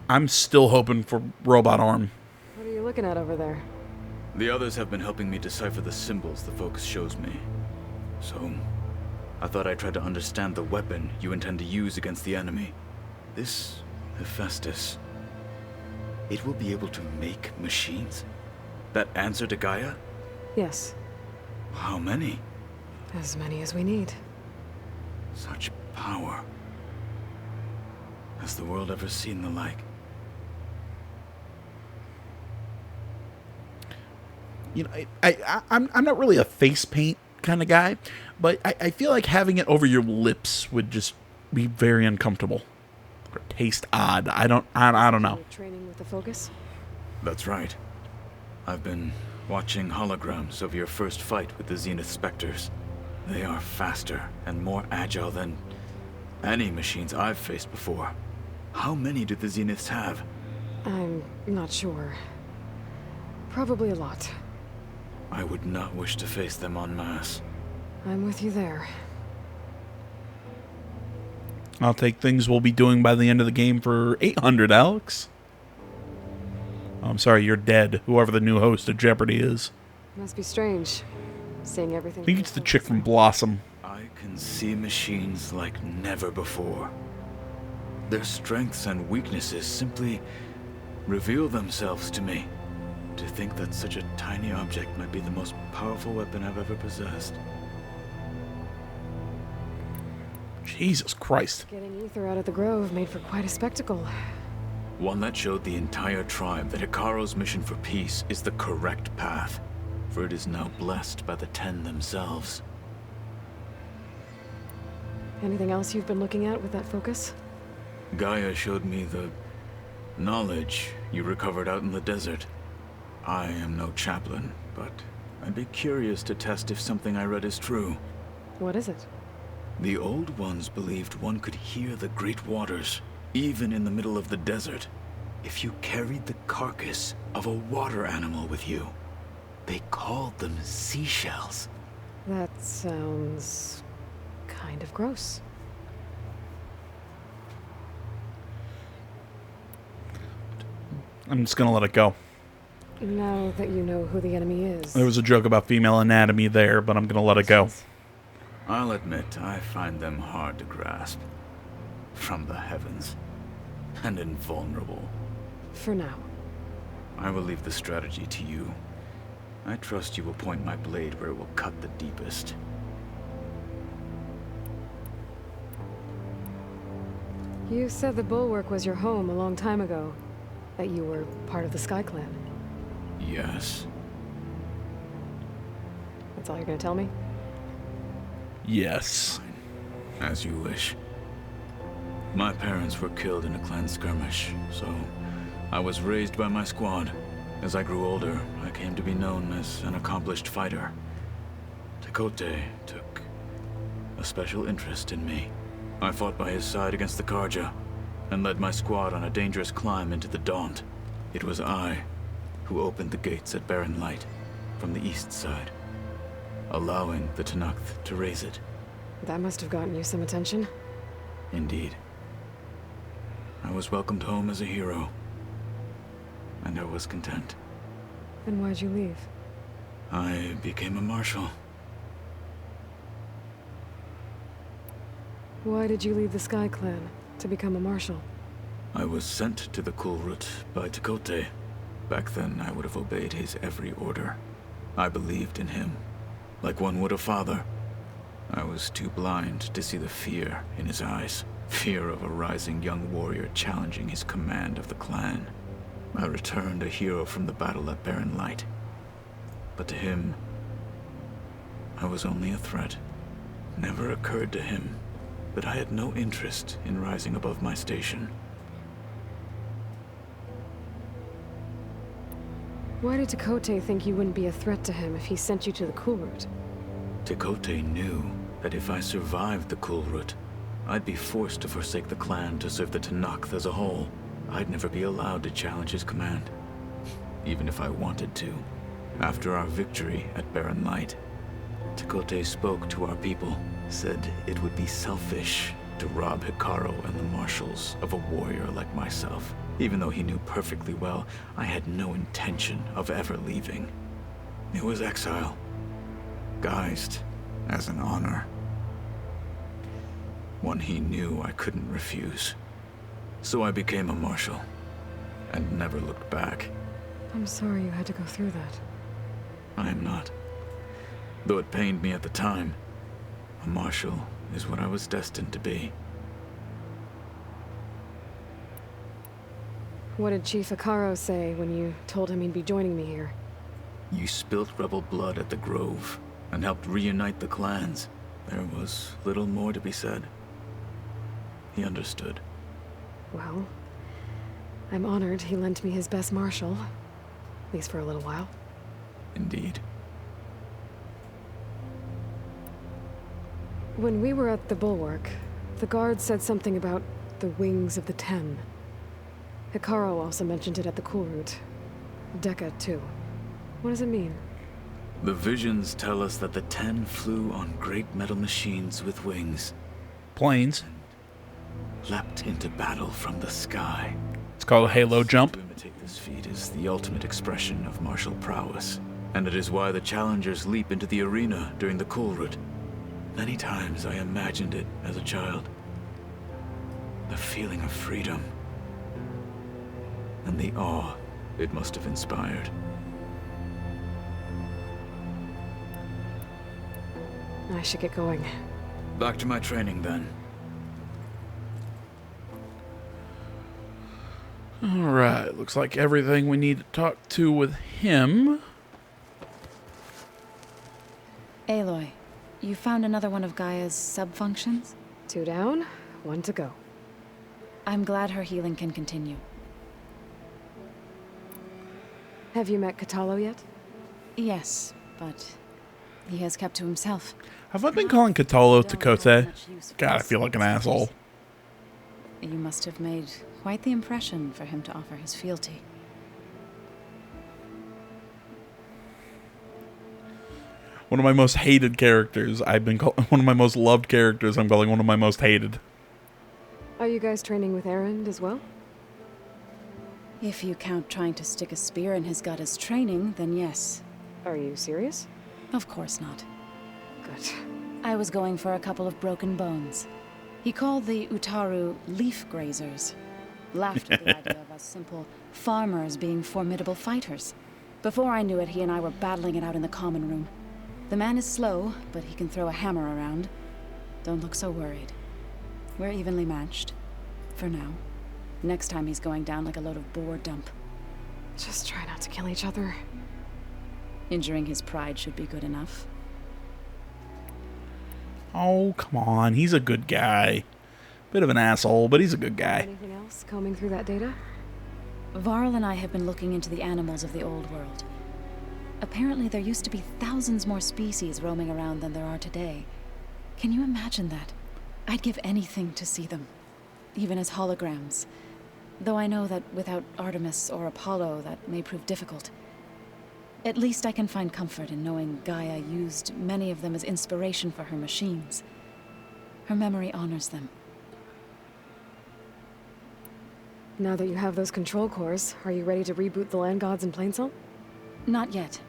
I'm still hoping for robot arm. What are you looking at over there? The others have been helping me decipher the symbols the focus shows me. So, I thought I'd try to understand the weapon you intend to use against the enemy. This Hephaestus, it will be able to make machines? That answer to Gaia? Yes. How many? As many as we need. Such power. Has the world ever seen the like? You know, I'm not really a face paint kind of guy, but I feel like having it over your lips would just be very uncomfortable or taste odd. I don't know. Training with the focus? That's right. I've been watching holograms of your first fight with the Zenith Spectres. They are faster and more agile than any machines I've faced before. How many do the Zeniths have? I'm not sure. Probably a lot. I would not wish to face them en masse. I'm with you there. I'll take things we'll be doing by the end of the game for 800, Alex. Oh, I'm sorry, you're dead, whoever the new host of Jeopardy is. Must be strange, seeing everything. I think it's the chick from Blossom. I can see machines like never before. Their strengths and weaknesses simply reveal themselves to me. To think that such a tiny object might be the most powerful weapon I've ever possessed. Jesus Christ. Getting ether out of the grove made for quite a spectacle. One that showed the entire tribe that Hikaro's mission for peace is the correct path, for it is now blessed by the Ten themselves. Anything else you've been looking at with that focus? Gaia showed me the knowledge you recovered out in the desert. I am no chaplain, but I'd be curious to test if something I read is true. What is it? The Old Ones believed one could hear the great waters, even in the middle of the desert, if you carried the carcass of a water animal with you. They called them seashells. That sounds kind of gross. I'm just gonna let it go. Now that you know who the enemy is. There was a joke about female anatomy there, but I'm gonna let it go. I'll admit, I find them hard to grasp. From the heavens. And invulnerable. For now. I will leave the strategy to you. I trust you will point my blade where it will cut the deepest. You said the Bulwark was your home a long time ago. That you were part of the Sky Clan. Yes. That's all you're gonna tell me? Yes. Fine. As you wish. My parents were killed in a clan skirmish, so I was raised by my squad. As I grew older, I came to be known as an accomplished fighter. Tekote took a special interest in me. I fought by his side against the Karja, and led my squad on a dangerous climb into the Daunt. It was I who opened the gates at Barren Light from the east side, allowing the Tenakth to raise it. That must have gotten you some attention. Indeed. I was welcomed home as a hero, and I was content. Then why'd you leave? I became a marshal. Why did you leave the Sky Clan to become a marshal? I was sent to the Kulrut by Tekote. Back then, I would have obeyed his every order. I believed in him, like one would a father. I was too blind to see the fear in his eyes. Fear of a rising young warrior challenging his command of the clan. I returned a hero from the battle at Barren Light. But to him, I was only a threat. Never occurred to him that I had no interest in rising above my station. Why did Tekote think you wouldn't be a threat to him if he sent you to the Kulrut? Tekote knew that if I survived the Kulrut, I'd be forced to forsake the clan to serve the Tenakth as a whole. I'd never be allowed to challenge his command, even if I wanted to. After our victory at Barren Light, Tekote spoke to our people, said it would be selfish to rob Hikaro and the marshals of a warrior like myself, even though he knew perfectly well I had no intention of ever leaving. It was exile, guised as an honor. One he knew I couldn't refuse. So I became a marshal, and never looked back. I'm sorry you had to go through that. I am not. Though it pained me at the time, a marshal is what I was destined to be. What did Chief Hikaro say when you told him he'd be joining me here? You spilt rebel blood at the Grove, and helped reunite the clans. There was little more to be said. He understood. Well, I'm honored he lent me his best marshal. At least for a little while. Indeed. When we were at the Bulwark, the guard said something about the Wings of the Ten. Hikaro also mentioned it at the Kulrut. Dekka, too. What does it mean? The visions tell us that the Ten flew on great metal machines with wings. Planes. Leapt into battle from the sky. It's called a halo jump. To imitate this feat is the ultimate expression of martial prowess, and it is why the challengers leap into the arena during the Kulrut. Many times I imagined it as a child. The feeling of freedom, and the awe it must have inspired. I should get going. Back to my training then. Alright, looks like everything we need to talk to with him. Aloy, you found another one of Gaia's sub-functions? 2 down, 1 to go. I'm glad her healing can continue. Have you met Katalo yet? Yes, but he has kept to himself. Have I been calling Katalo Takote? God, I feel like an asshole. You must have made quite the impression for him to offer his fealty. One of my most hated characters. One of my most loved characters. I'm calling one of my most hated. Are you guys training with Erend as well? If you count trying to stick a spear in his gut as training, then yes. Are you serious? Of course not. Good. I was going for a couple of broken bones. He called the Utaru leaf grazers. Laughed at the idea of us simple farmers being formidable fighters. Before I knew it, he and I were battling it out in the common room. The man is slow, but he can throw a hammer around. Don't look so worried. We're evenly matched. For now. Next time he's going down like a load of boar dump. Just try not to kill each other. Injuring his pride should be good enough. Oh, come on. He's a good guy. Bit of an asshole, but he's a good guy. Anything else combing through that data? Varl and I have been looking into the animals of the old world. Apparently there used to be thousands more species roaming around than there are today. Can you imagine that? I'd give anything to see them. Even as holograms. Though I know that without Artemis or Apollo, that may prove difficult. At least I can find comfort in knowing Gaia used many of them as inspiration for her machines. Her memory honors them. Now that you have those control cores, are you ready to reboot the land gods in Plainsong? Not yet.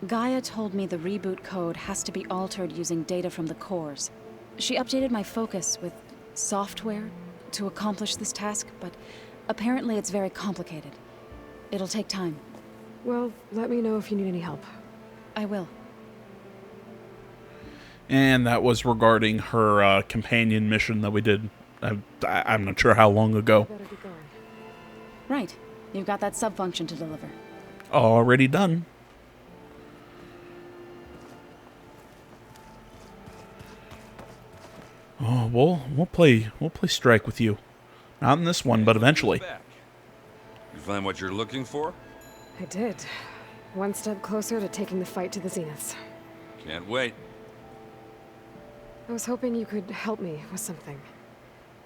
Gaia told me the reboot code has to be altered using data from the cores. She updated my focus with software to accomplish this task, but apparently it's very complicated. It'll take time. Well, let me know if you need any help. I will. And that was regarding her companion mission that we did. I'm not sure how long ago. Better be going. Right. You've got that sub-function to deliver. Already done. Oh, we'll play Strike with you. Not in this one, but eventually. You find what you're looking for? I did. One step closer to taking the fight to the zeniths. Can't wait. I was hoping you could help me with something.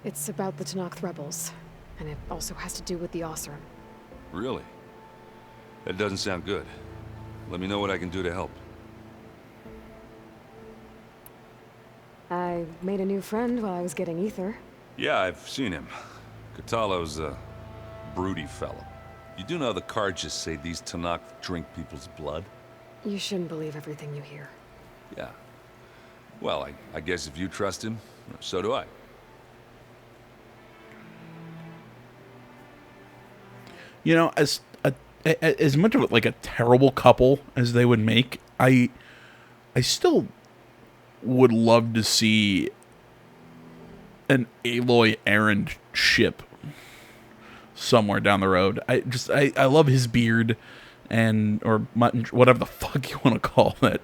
It's about the Tenakth rebels, and it also has to do with the Oseram. Really? That doesn't sound good. Let me know what I can do to help. I made a new friend while I was getting ether. Yeah, I've seen him. Katalo's a broody fellow. You do know the cards just say these Tenakth drink people's blood? You shouldn't believe everything you hear. Yeah. Well, I guess if you trust him, so do I. You know, as much of like a terrible couple as they would make, I still would love to see an Aloy Erend ship somewhere down the road. I love his beard or mutton, whatever the fuck you want to call that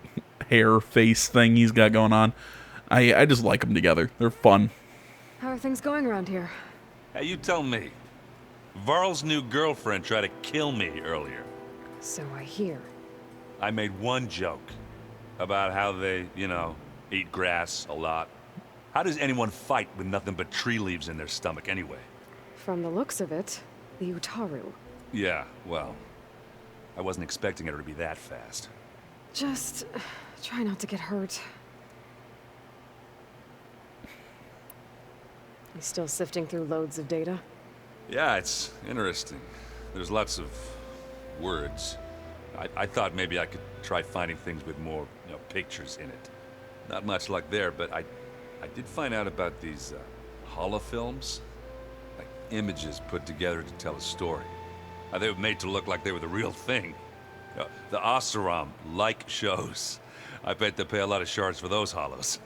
hair face thing he's got going on. I just like them together. They're fun. How are things going around here? Hey, you tell me. Varl's new girlfriend tried to kill me earlier. So I hear. I made one joke about how they, eat grass a lot. How does anyone fight with nothing but tree leaves in their stomach anyway? From the looks of it, the Utaru. Yeah, well, I wasn't expecting her to be that fast. Just try not to get hurt. You still sifting through loads of data? Yeah, it's interesting. There's lots of words. I thought maybe I could try finding things with more, pictures in it. Not much luck there, but I did find out about these holofilms. Like images put together to tell a story. They were made to look like they were the real thing. The Oseram like shows. I bet they pay a lot of shards for those hollows.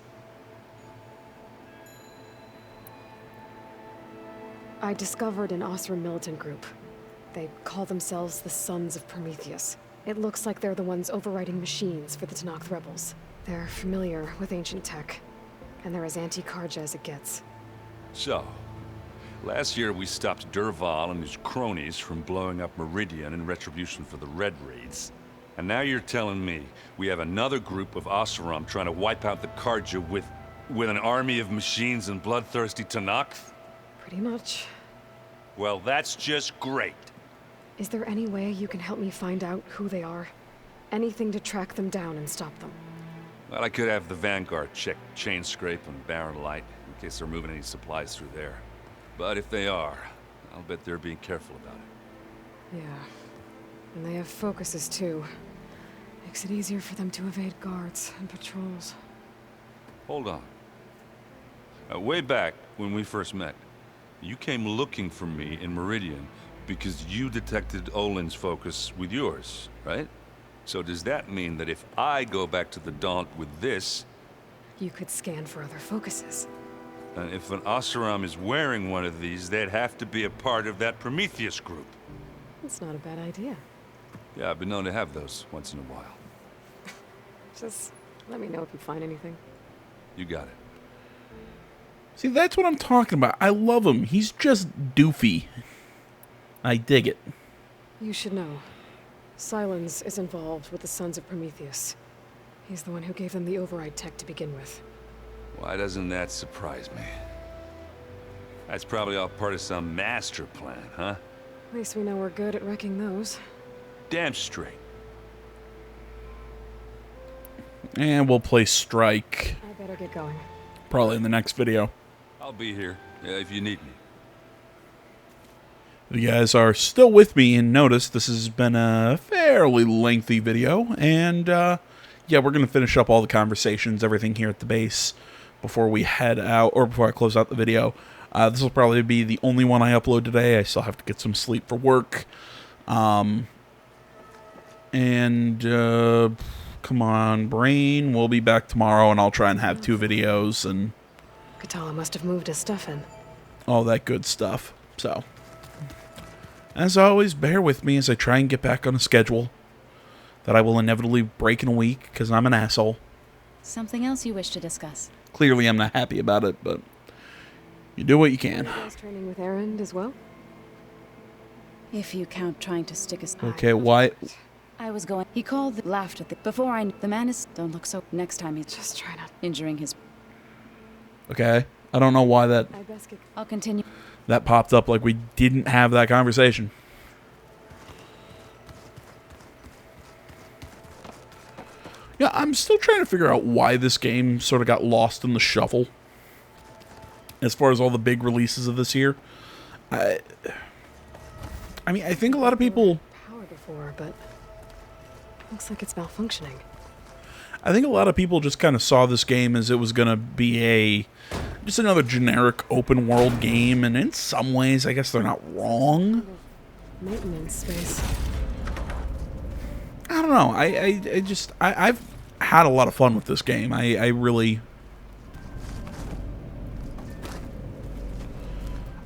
I discovered an Osram militant group. They call themselves the Sons of Prometheus. It looks like they're the ones overriding machines for the Tenakth rebels. They're familiar with ancient tech, and they're as anti-Karja as it gets. So, last year we stopped Durval and his cronies from blowing up Meridian in retribution for the Red Raids. And now you're telling me we have another group of Oseram trying to wipe out the Karja with an army of machines and bloodthirsty Tenakth? Pretty much. Well, that's just great. Is there any way you can help me find out who they are? Anything to track them down and stop them. Well, I could have the Vanguard check Chain Scrape and Barren Light in case they're moving any supplies through there. But if they are, I'll bet they're being careful about it. Yeah. And they have focuses too. Makes it easier for them to evade guards and patrols. Hold on. Way back when we first met, you came looking for me in Meridian because you detected Olin's focus with yours, right? So does that mean that if I go back to the Daunt with this... You could scan for other focuses. And if an Oseram is wearing one of these, they'd have to be a part of that Prometheus group. That's not a bad idea. Yeah, I've been known to have those once in a while. Just let me know if you find anything. You got it. See, that's what I'm talking about. I love him. He's just doofy. I dig it. You should know. Silence is involved with the Sons of Prometheus. He's the one who gave them the override tech to begin with. Why doesn't that surprise me? That's probably all part of some master plan, huh? At least we know we're good at wrecking those. Damn straight. And we'll play Strike. I better get going. Probably in the next video. I'll be here if you need me. If you guys are still with me and notice this has been a fairly lengthy video, and yeah, we're going to finish up all the conversations, everything here at the base before we head out, or before I close out the video. This will probably be the only one I upload today. I still have to get some sleep for work. Come on, Brain. We'll be back tomorrow, and I'll try and have 2 videos and Katala must have moved his stuff in. all that good stuff. So, as always, bear with me as I try and get back on a schedule that I will inevitably break in a week because I'm an asshole. Something else you wish to discuss? Clearly, I'm not happy about it, but you do what you can. Are you guys training with Erend as well? If you count trying to stick a... Okay, why... I was going... He called, laughed at the... Before I... The man is... Don't look so... Next time he's... Just try not... Injuring his... Okay, I don't know why that... I'll continue. That popped up like we didn't have that conversation. Yeah, I'm still trying to figure out why this game sort of got lost in the shuffle. As far as all the big releases of this year. I mean, I think a lot of people... Power before, but... Looks like it's malfunctioning. I think a lot of people just kind of saw this game as it was going to be just another generic open world game, and in some ways, I guess they're not wrong. Maintenance space. I don't know. I've had a lot of fun with this game. I really...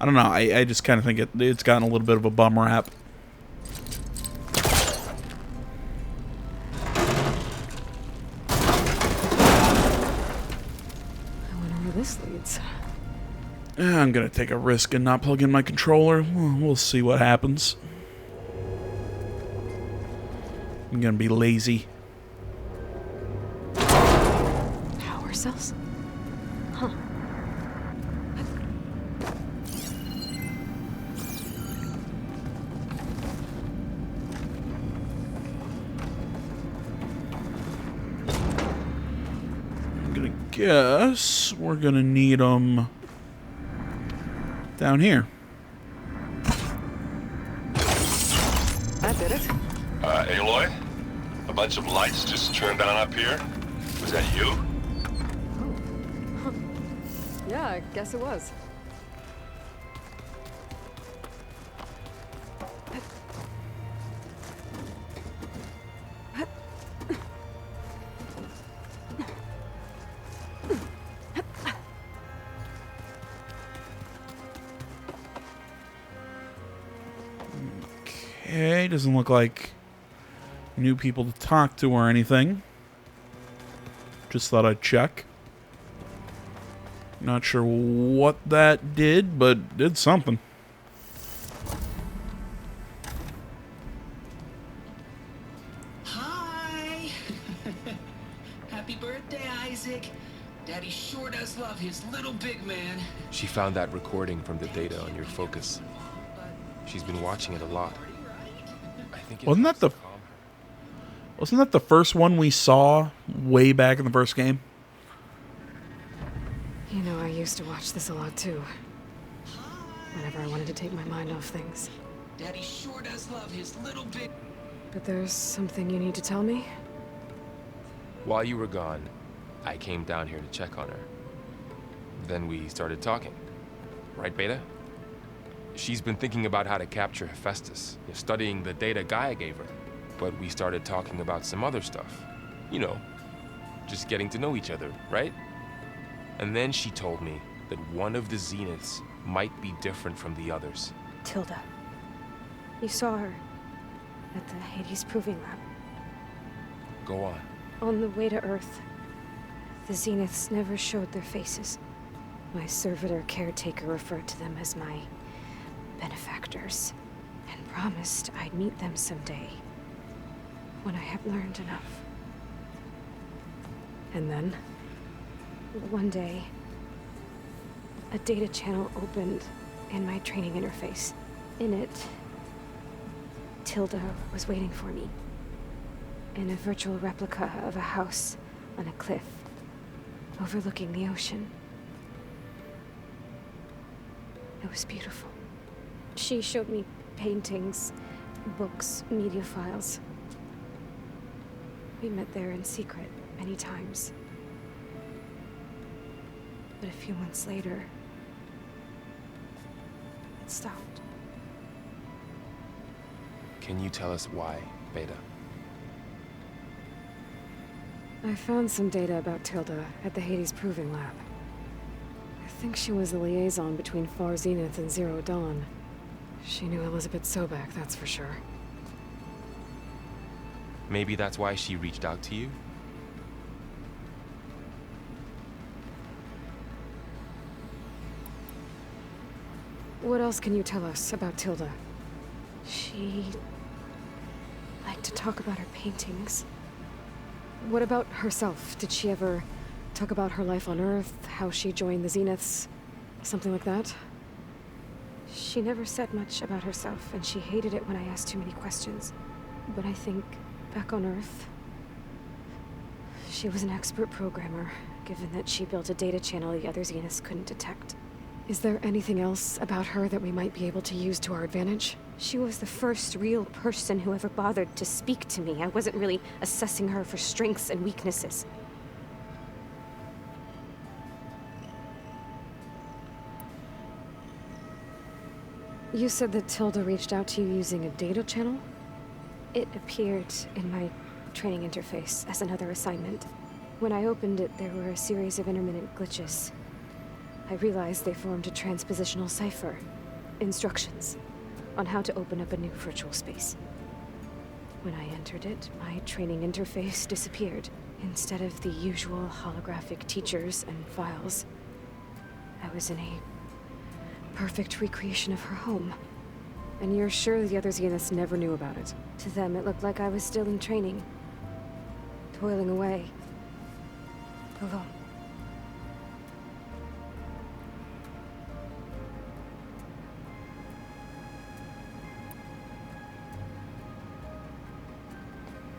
I don't know. I just kind of think it's gotten a little bit of a bum rap. This leads. I'm gonna take a risk and not plug in my controller. We'll see what happens. I'm gonna be lazy. Power cells? Huh. Guess we're gonna need them down here. That did it. Aloy? A bunch of lights just turned on up here? Was that you? Huh. Yeah, I guess it was. Okay, doesn't look like new people to talk to or anything. Just thought I'd check. Not sure what that did, but did something. Hi! Happy birthday, Isaac. Daddy sure does love his little big man. She found that recording from the data on your focus. She's been watching it a lot. I think Wasn't that the first one we saw way back in the first game? You know, I used to watch this a lot too. Whenever I wanted to take my mind off things. Daddy sure does love his little big... But there's something you need to tell me? While you were gone, I came down here to check on her. Then we started talking. Right, Beta? She's been thinking about how to capture Hephaestus, studying the data Gaia gave her. But we started talking about some other stuff. You know, just getting to know each other, right? And then she told me that one of the Zeniths might be different from the others. Tilda. You saw her at the Hades Proving Lab. Go on. On the way to Earth, the Zeniths never showed their faces. My servitor caretaker referred to them as my benefactors, and promised I'd meet them someday, when I had learned enough. And then, one day, a data channel opened in my training interface. In it, Tilda was waiting for me, in a virtual replica of a house on a cliff, overlooking the ocean. It was beautiful. She showed me paintings, books, media files. We met there in secret many times. But a few months later, it stopped. Can you tell us why, Beta? I found some data about Tilda at the Hades Proving Lab. I think she was the liaison between Far Zenith and Zero Dawn. She knew Elizabeth Sobek, that's for sure. Maybe that's why she reached out to you? What else can you tell us about Tilda? She liked to talk about her paintings. What about herself? Did she ever talk about her life on Earth, how she joined the Zeniths, something like that? She never said much about herself, and she hated it when I asked too many questions. But I think, back on Earth, she was an expert programmer, given that she built a data channel the other Zeniths couldn't detect. Is there anything else about her that we might be able to use to our advantage? She was the first real person who ever bothered to speak to me. I wasn't really assessing her for strengths and weaknesses. You said that Tilda reached out to you using a data channel? It appeared in my training interface as another assignment. When I opened it, there were a series of intermittent glitches. I realized they formed a transpositional cipher. Instructions on how to open up a new virtual space. When I entered it, my training interface disappeared. Instead of the usual holographic teachers and files, I was in a perfect recreation of her home. And you're sure the other Zeniths never knew about it? To them, it looked like I was still in training. Toiling away. Alone.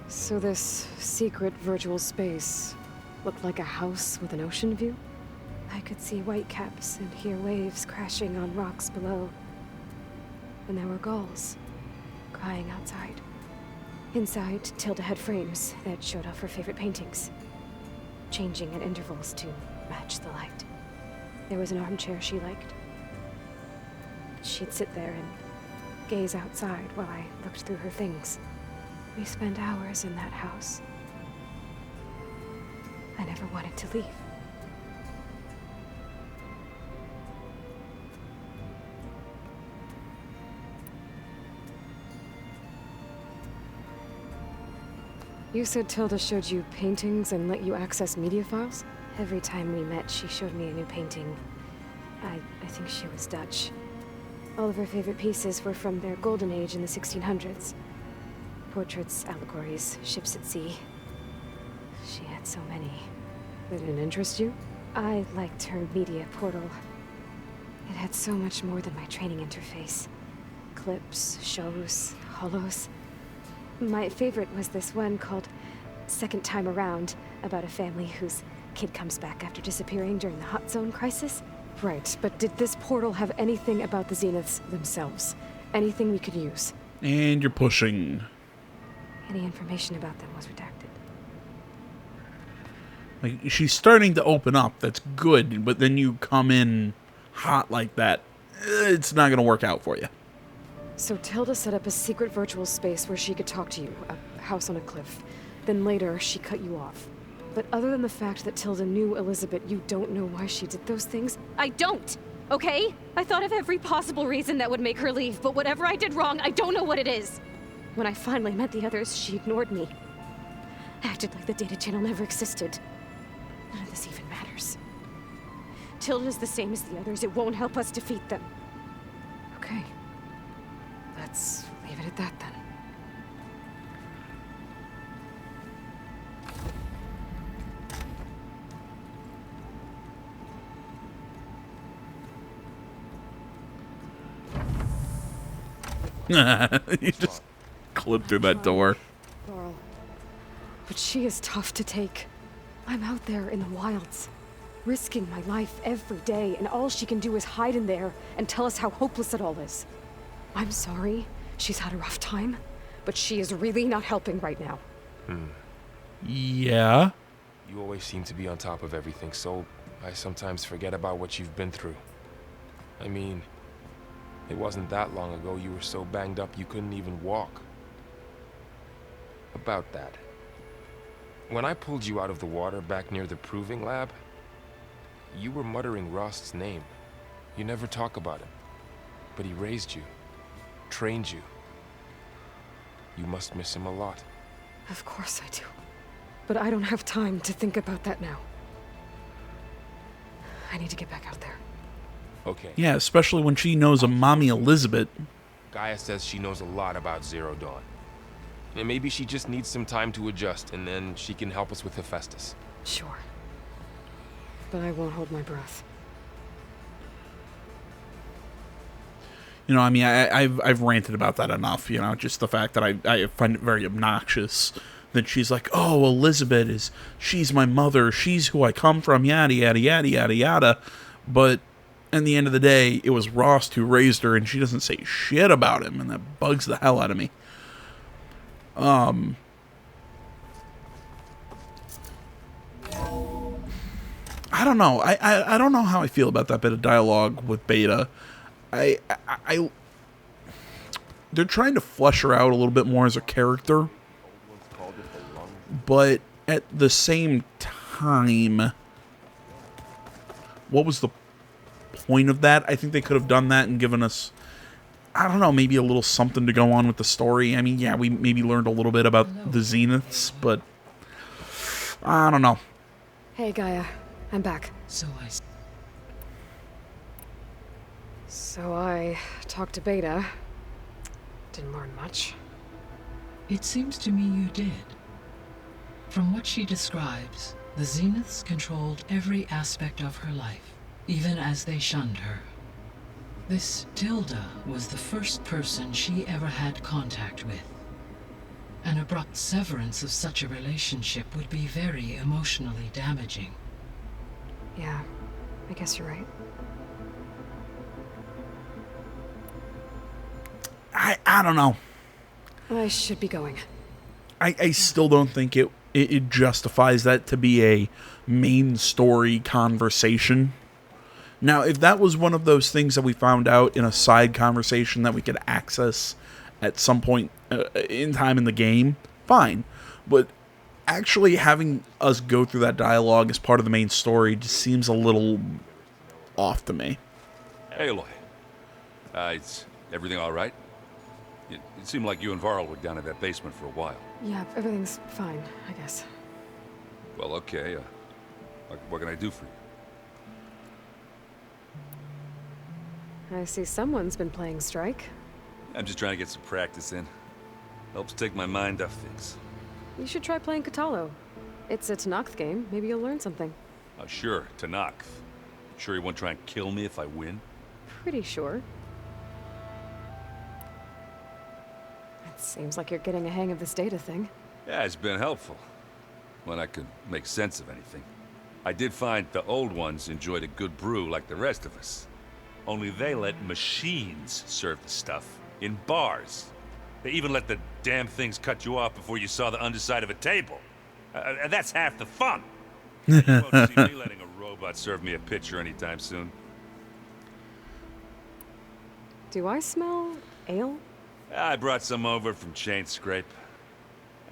So this secret virtual space looked like a house with an ocean view? I could see whitecaps and hear waves crashing on rocks below. And there were gulls crying outside. Inside, Tilda had frames that showed off her favorite paintings, changing at intervals to match the light. There was an armchair she liked. She'd sit there and gaze outside while I looked through her things. We spent hours in that house. I never wanted to leave. You said Tilda showed you paintings and let you access media files? Every time we met, she showed me a new painting. I think she was Dutch. All of her favorite pieces were from their golden age in the 1600s. Portraits, allegories, ships at sea. She had so many. They didn't interest you? I liked her media portal. It had so much more than my training interface. Clips, shows, holos. My favorite was this one called Second Time Around, about a family whose kid comes back after disappearing during the Hot Zone crisis. Right, but did this portal have anything about the Zeniths themselves? Anything we could use? And you're pushing. Any information about them was redacted. Like, she's starting to open up. That's good, but then you come in hot like that. It's not going to work out for you. So Tilda set up a secret virtual space where she could talk to you, a house on a cliff. Then later, she cut you off. But other than the fact that Tilda knew Elizabeth, you don't know why she did those things? I don't, okay? I thought of every possible reason that would make her leave, but whatever I did wrong, I don't know what it is. When I finally met the others, she ignored me. Acted like the data channel never existed. None of this even matters. Tilda's the same as the others. It won't help us defeat them. Okay. Let's leave it at that, then. You just clip through that door. Varl. But she is tough to take. I'm out there in the wilds, risking my life every day, and all she can do is hide in there and tell us how hopeless it all is. I'm sorry, she's had a rough time, but she is really not helping right now. Yeah? You always seem to be on top of everything, so I sometimes forget about what you've been through. I mean, it wasn't that long ago you were so banged up you couldn't even walk. About that. When I pulled you out of the water back near the proving lab, you were muttering Rost's name. You never talk about him. But he raised you, trained you. You must miss him a lot. Of course I do. But I don't have time to think about that now. I need to get back out there. Okay. Yeah, especially when she knows a mommy Elizabeth. Gaia says she knows a lot about Zero Dawn. And maybe she just needs some time to adjust, and then she can help us with Hephaestus. Sure. But I won't hold my breath. You know, I mean, I've ranted about that enough, you know, just the fact that I find it very obnoxious that she's like, oh, Elizabeth she's my mother, she's who I come from, yada, yada, yada, yada, yada. But at the end of the day, it was Rost who raised her, and she doesn't say shit about him, and that bugs the hell out of me. I don't know. I don't know how I feel about that bit of dialogue with Beta. They're trying to flesh her out a little bit more as a character, but at the same time, what was the point of that? I think they could have done that and given us, I don't know, maybe a little something to go on with the story. I mean, yeah, we maybe learned a little bit about the Zeniths, but I don't know. Hey, Gaia. I'm back. So I talked to Beta. Didn't learn much. It seems to me you did. From what she describes, the Zeniths controlled every aspect of her life, even as they shunned her. This Tilda was the first person she ever had contact with. An abrupt severance of such a relationship would be very emotionally damaging. Yeah, I guess you're right. I don't know. I should be going. I still don't think it justifies that to be a main story conversation. Now, if that was one of those things that we found out in a side conversation that we could access at some point in time in the game, fine. But actually having us go through that dialogue as part of the main story just seems a little off to me. Aloy. Is everything all right? It seemed like you and Varl were down in that basement for a while. Yeah, everything's fine, I guess. Well, okay. What can I do for you? I see someone's been playing Strike. I'm just trying to get some practice in. Helps take my mind off things. You should try playing Katalo. It's a Tenakth game. Maybe you'll learn something. Oh, sure, Tenakth. Sure you won't try and kill me if I win? Pretty sure. It seems like you're getting a hang of this data thing. Yeah, it's been helpful. When I could make sense of anything. I did find the old ones enjoyed a good brew like the rest of us. Only they let machines serve the stuff in bars. They even let the damn things cut you off before you saw the underside of a table. And that's half the fun. You won't see me letting a robot serve me a pitcher anytime soon. Do I smell ale? I brought some over from Chain Scrape.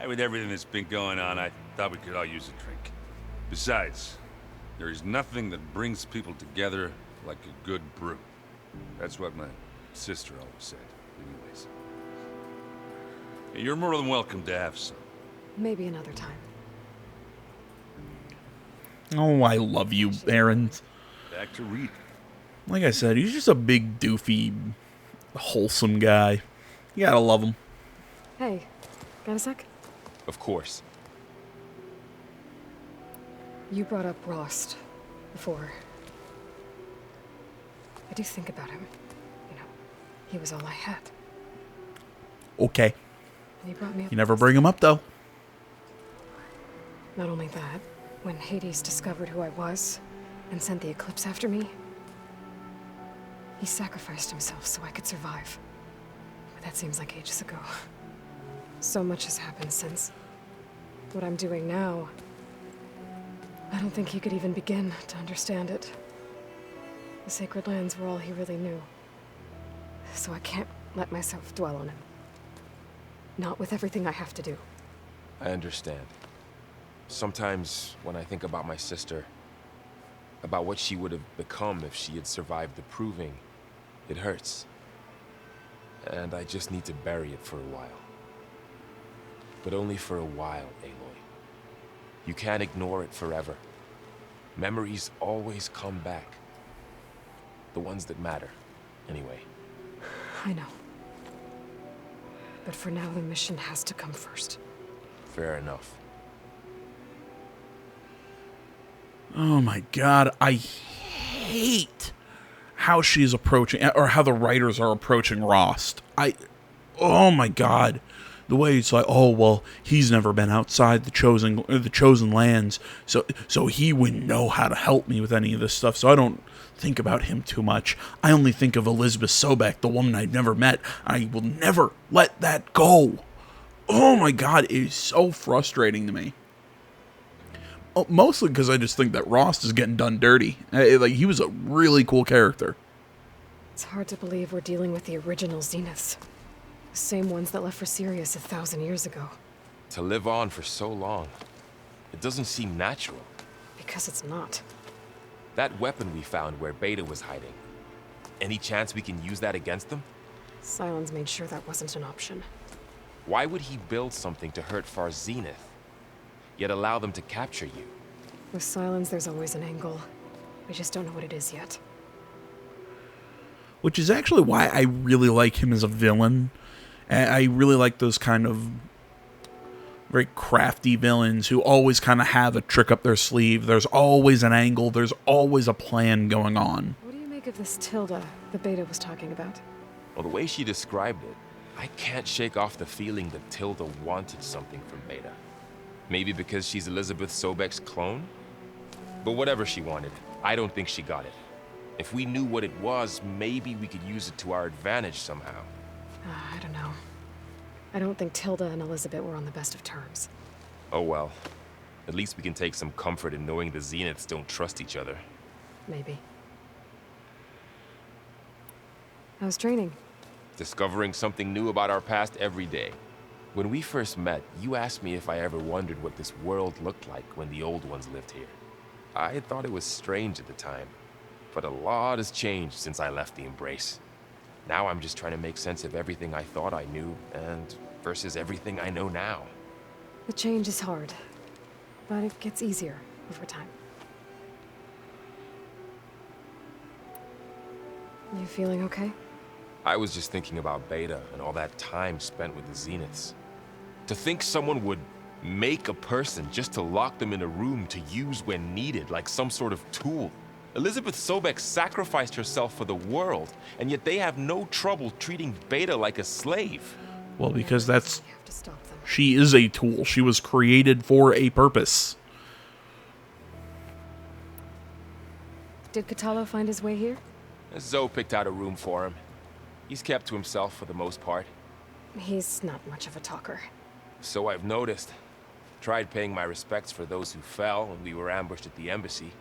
With everything that's been going on, I thought we could all use a drink. Besides, there is nothing that brings people together like a good brew. That's what my sister always said, anyways. You're more than welcome to have some. Maybe another time. Oh, I love you, Aaron. Back to Reed. Like I said, he's just a big, doofy, wholesome guy. You gotta love him. Hey, got a sec? Of course. You brought up Rost before. I do think about him. You know, he was all I had. Okay. And he brought me up. You never bring him up, though. Not only that, when Hades discovered who I was and sent the Eclipse after me, he sacrificed himself so I could survive. But that seems like ages ago. So much has happened since. What I'm doing now, I don't think he could even begin to understand it. The sacred lands were all he really knew. So I can't let myself dwell on him. Not with everything I have to do. I understand. Sometimes when I think about my sister, about what she would have become if she had survived the proving, it hurts. And I just need to bury it for a while. But only for a while, Aloy. You can't ignore it forever. Memories always come back. The ones that matter, anyway. I know. But for now, the mission has to come first. Fair enough. Oh my god, I hate how she's approaching, or how the writers are approaching Rost. Oh my god. The way it's like, oh, well, he's never been outside the chosen lands, so he wouldn't know how to help me with any of this stuff, so I don't think about him too much. I only think of Elizabeth Sobek, the woman I've never met. I will never let that go. Oh my god, it is so frustrating to me. Mostly because I just think that Rost is getting done dirty. Like, he was a really cool character. It's hard to believe we're dealing with the original Zeniths. The same ones that left for Sirius 1,000 years ago. To live on for so long, it doesn't seem natural. Because it's not. That weapon we found where Beta was hiding, any chance we can use that against them? Sylens made sure that wasn't an option. Why would he build something to hurt Far Zenith, yet allow them to capture you? With Sylens, there's always an angle. We just don't know what it is yet. Which is actually why I really like him as a villain. I really like those kind of very crafty villains who always kind of have a trick up their sleeve. There's always an angle. There's always a plan going on. What do you make of this Tilda the Beta was talking about? Well, the way she described it, I can't shake off the feeling that Tilda wanted something from Beta. Maybe because she's Elizabeth Sobek's clone? But whatever she wanted, I don't think she got it. If we knew what it was, maybe we could use it to our advantage somehow. I don't know. I don't think Tilda and Elizabeth were on the best of terms. Oh well. At least we can take some comfort in knowing the Zeniths don't trust each other. Maybe. How's training? Discovering something new about our past every day. When we first met, you asked me if I ever wondered what this world looked like when the old ones lived here. I thought it was strange at the time, but a lot has changed since I left the Embrace. Now I'm just trying to make sense of everything I thought I knew and versus everything I know now. The change is hard, but it gets easier over time. You feeling okay? I was just thinking about Beta and all that time spent with the Zeniths. To think someone would make a person just to lock them in a room to use when needed, like some sort of tool. Elizabeth Sobek sacrificed herself for the world, and yet they have no trouble treating Beta like a slave. Well, because that's... She is a tool. She was created for a purpose. Did Katalo find his way here? Zoe picked out a room for him. He's kept to himself for the most part. He's not much of a talker. So I've noticed. Tried paying my respects for those who fell when we were ambushed at the embassy.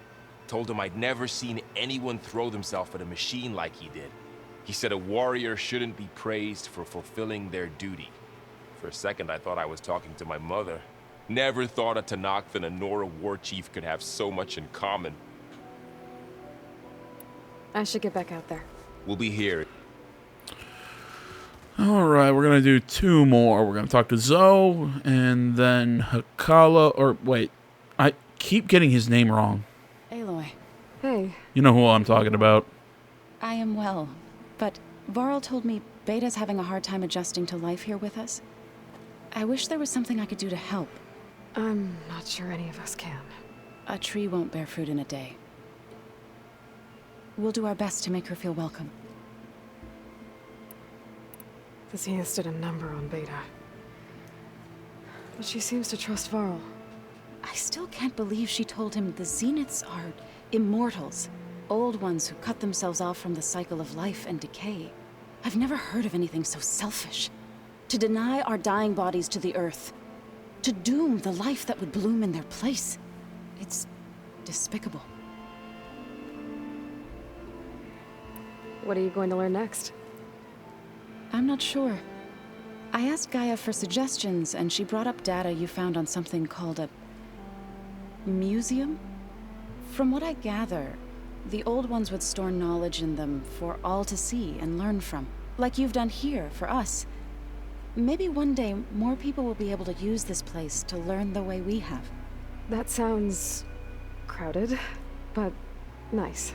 Told him I'd never seen anyone throw themselves at a machine like he did. He said a warrior shouldn't be praised for fulfilling their duty. For a second, I thought I was talking to my mother. Never thought a Tanakh and a Nora war chief could have so much in common. I should get back out there. We'll be here. Alright, we're going to do 2 more. We're going to talk to Zoe, and then Hakala, or wait, I keep getting his name wrong. Aloy. Hey. You know who I'm talking about. I am well, but Varl told me Beta's having a hard time adjusting to life here with us. I wish there was something I could do to help. I'm not sure any of us can. A tree won't bear fruit in a day. We'll do our best to make her feel welcome. The Zeniths did a number on Beta. But she seems to trust Varl. I still can't believe she told him the Zeniths are immortals. Old ones who cut themselves off from the cycle of life and decay. I've never heard of anything so selfish. To deny our dying bodies to the earth. To doom the life that would bloom in their place. It's despicable. What are you going to learn next? I'm not sure. I asked Gaia for suggestions, and she brought up data you found on something called a museum? From what I gather, the old ones would store knowledge in them for all to see and learn from, like you've done here for us. Maybe one day more people will be able to use this place to learn the way we have. That sounds crowded, but nice.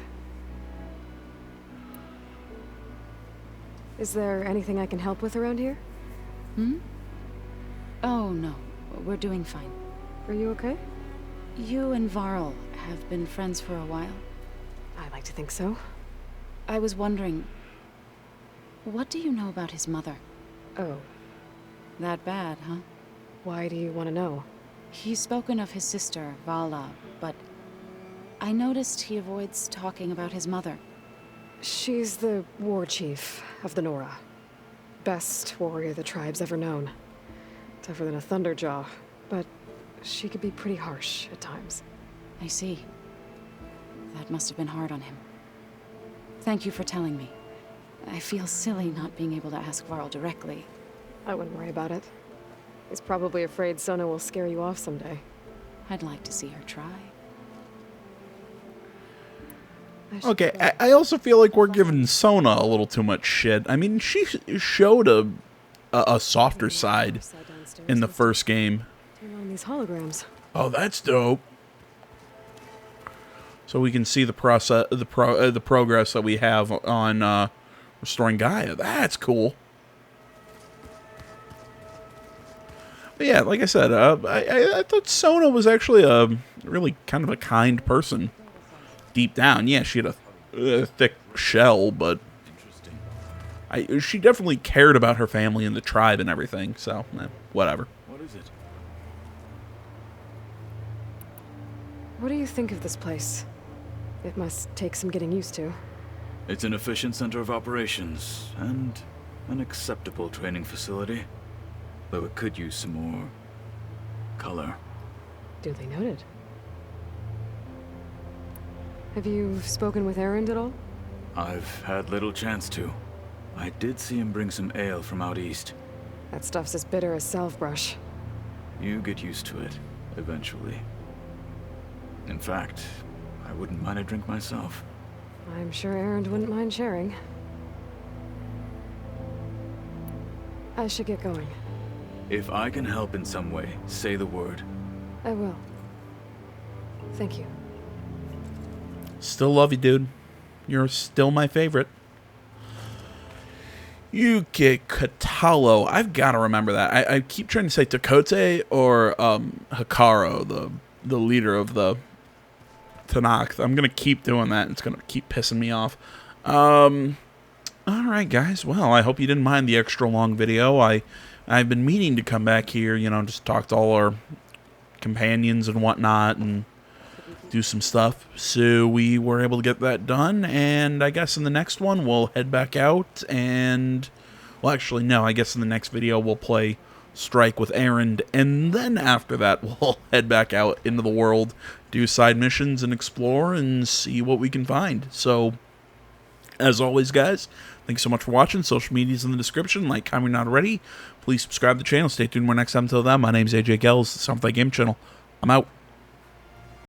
Is there anything I can help with around here? Oh, no. We're doing fine. Are you okay? You and Varl have been friends for a while. I like to think so. I was wondering, what do you know about his mother? Oh. That bad, huh? Why do you want to know? He's spoken of his sister, Vala, but I noticed he avoids talking about his mother. She's the war chief of the Nora. Best warrior the tribe's ever known. Tougher than a Thunderjaw, but she could be pretty harsh at times. I see. That must have been hard on him. Thank you for telling me. I feel silly not being able to ask Varl directly. I wouldn't worry about it. He's probably afraid Sona will scare you off someday. I'd like to see her try. Okay, I also feel like we're giving Sona a little too much shit. I mean, she showed a softer side in the first game. Turn on these holograms. Oh, that's dope. So we can see the process, the progress that we have on restoring Gaia. That's cool. But yeah, like I said, I thought Sona was actually a really kind of a kind person. Deep down, yeah, she had a thick shell, but she definitely cared about her family and the tribe and everything, so, whatever. What is it? What do you think of this place? It must take some getting used to. It's an efficient center of operations, and an acceptable training facility. Though it could use some more color. Duly noted. Have you spoken with Erend at all? I've had little chance to. I did see him bring some ale from out east. That stuff's as bitter as salve-brush. You get used to it, eventually. In fact, I wouldn't mind a drink myself. I'm sure Erend wouldn't mind sharing. I should get going. If I can help in some way, say the word. I will. Thank you. Still love you, dude. You're still my favorite. Yuki Katalo. I've got to remember that. I keep trying to say Takote or Hikaru, the leader of the Tanakh. I'm going to keep doing that. It's going to keep pissing me off. Alright, guys. Well, I hope you didn't mind the extra long video. I've been meaning to come back here, you know, just talk to all our companions and whatnot and do some stuff. So we were able to get that done, and I guess in the next one we'll head back out and... Well, actually, no. I guess in the next video we'll play Strike with Erend, and then after that we'll head back out into the world, do side missions and explore and see what we can find. So, as always, guys, thanks so much for watching. Social media's in the description. Like, comment, not already. Please subscribe to the channel. Stay tuned for next time. Until then, my name's AJ Gells, the Something Game Channel. I'm out.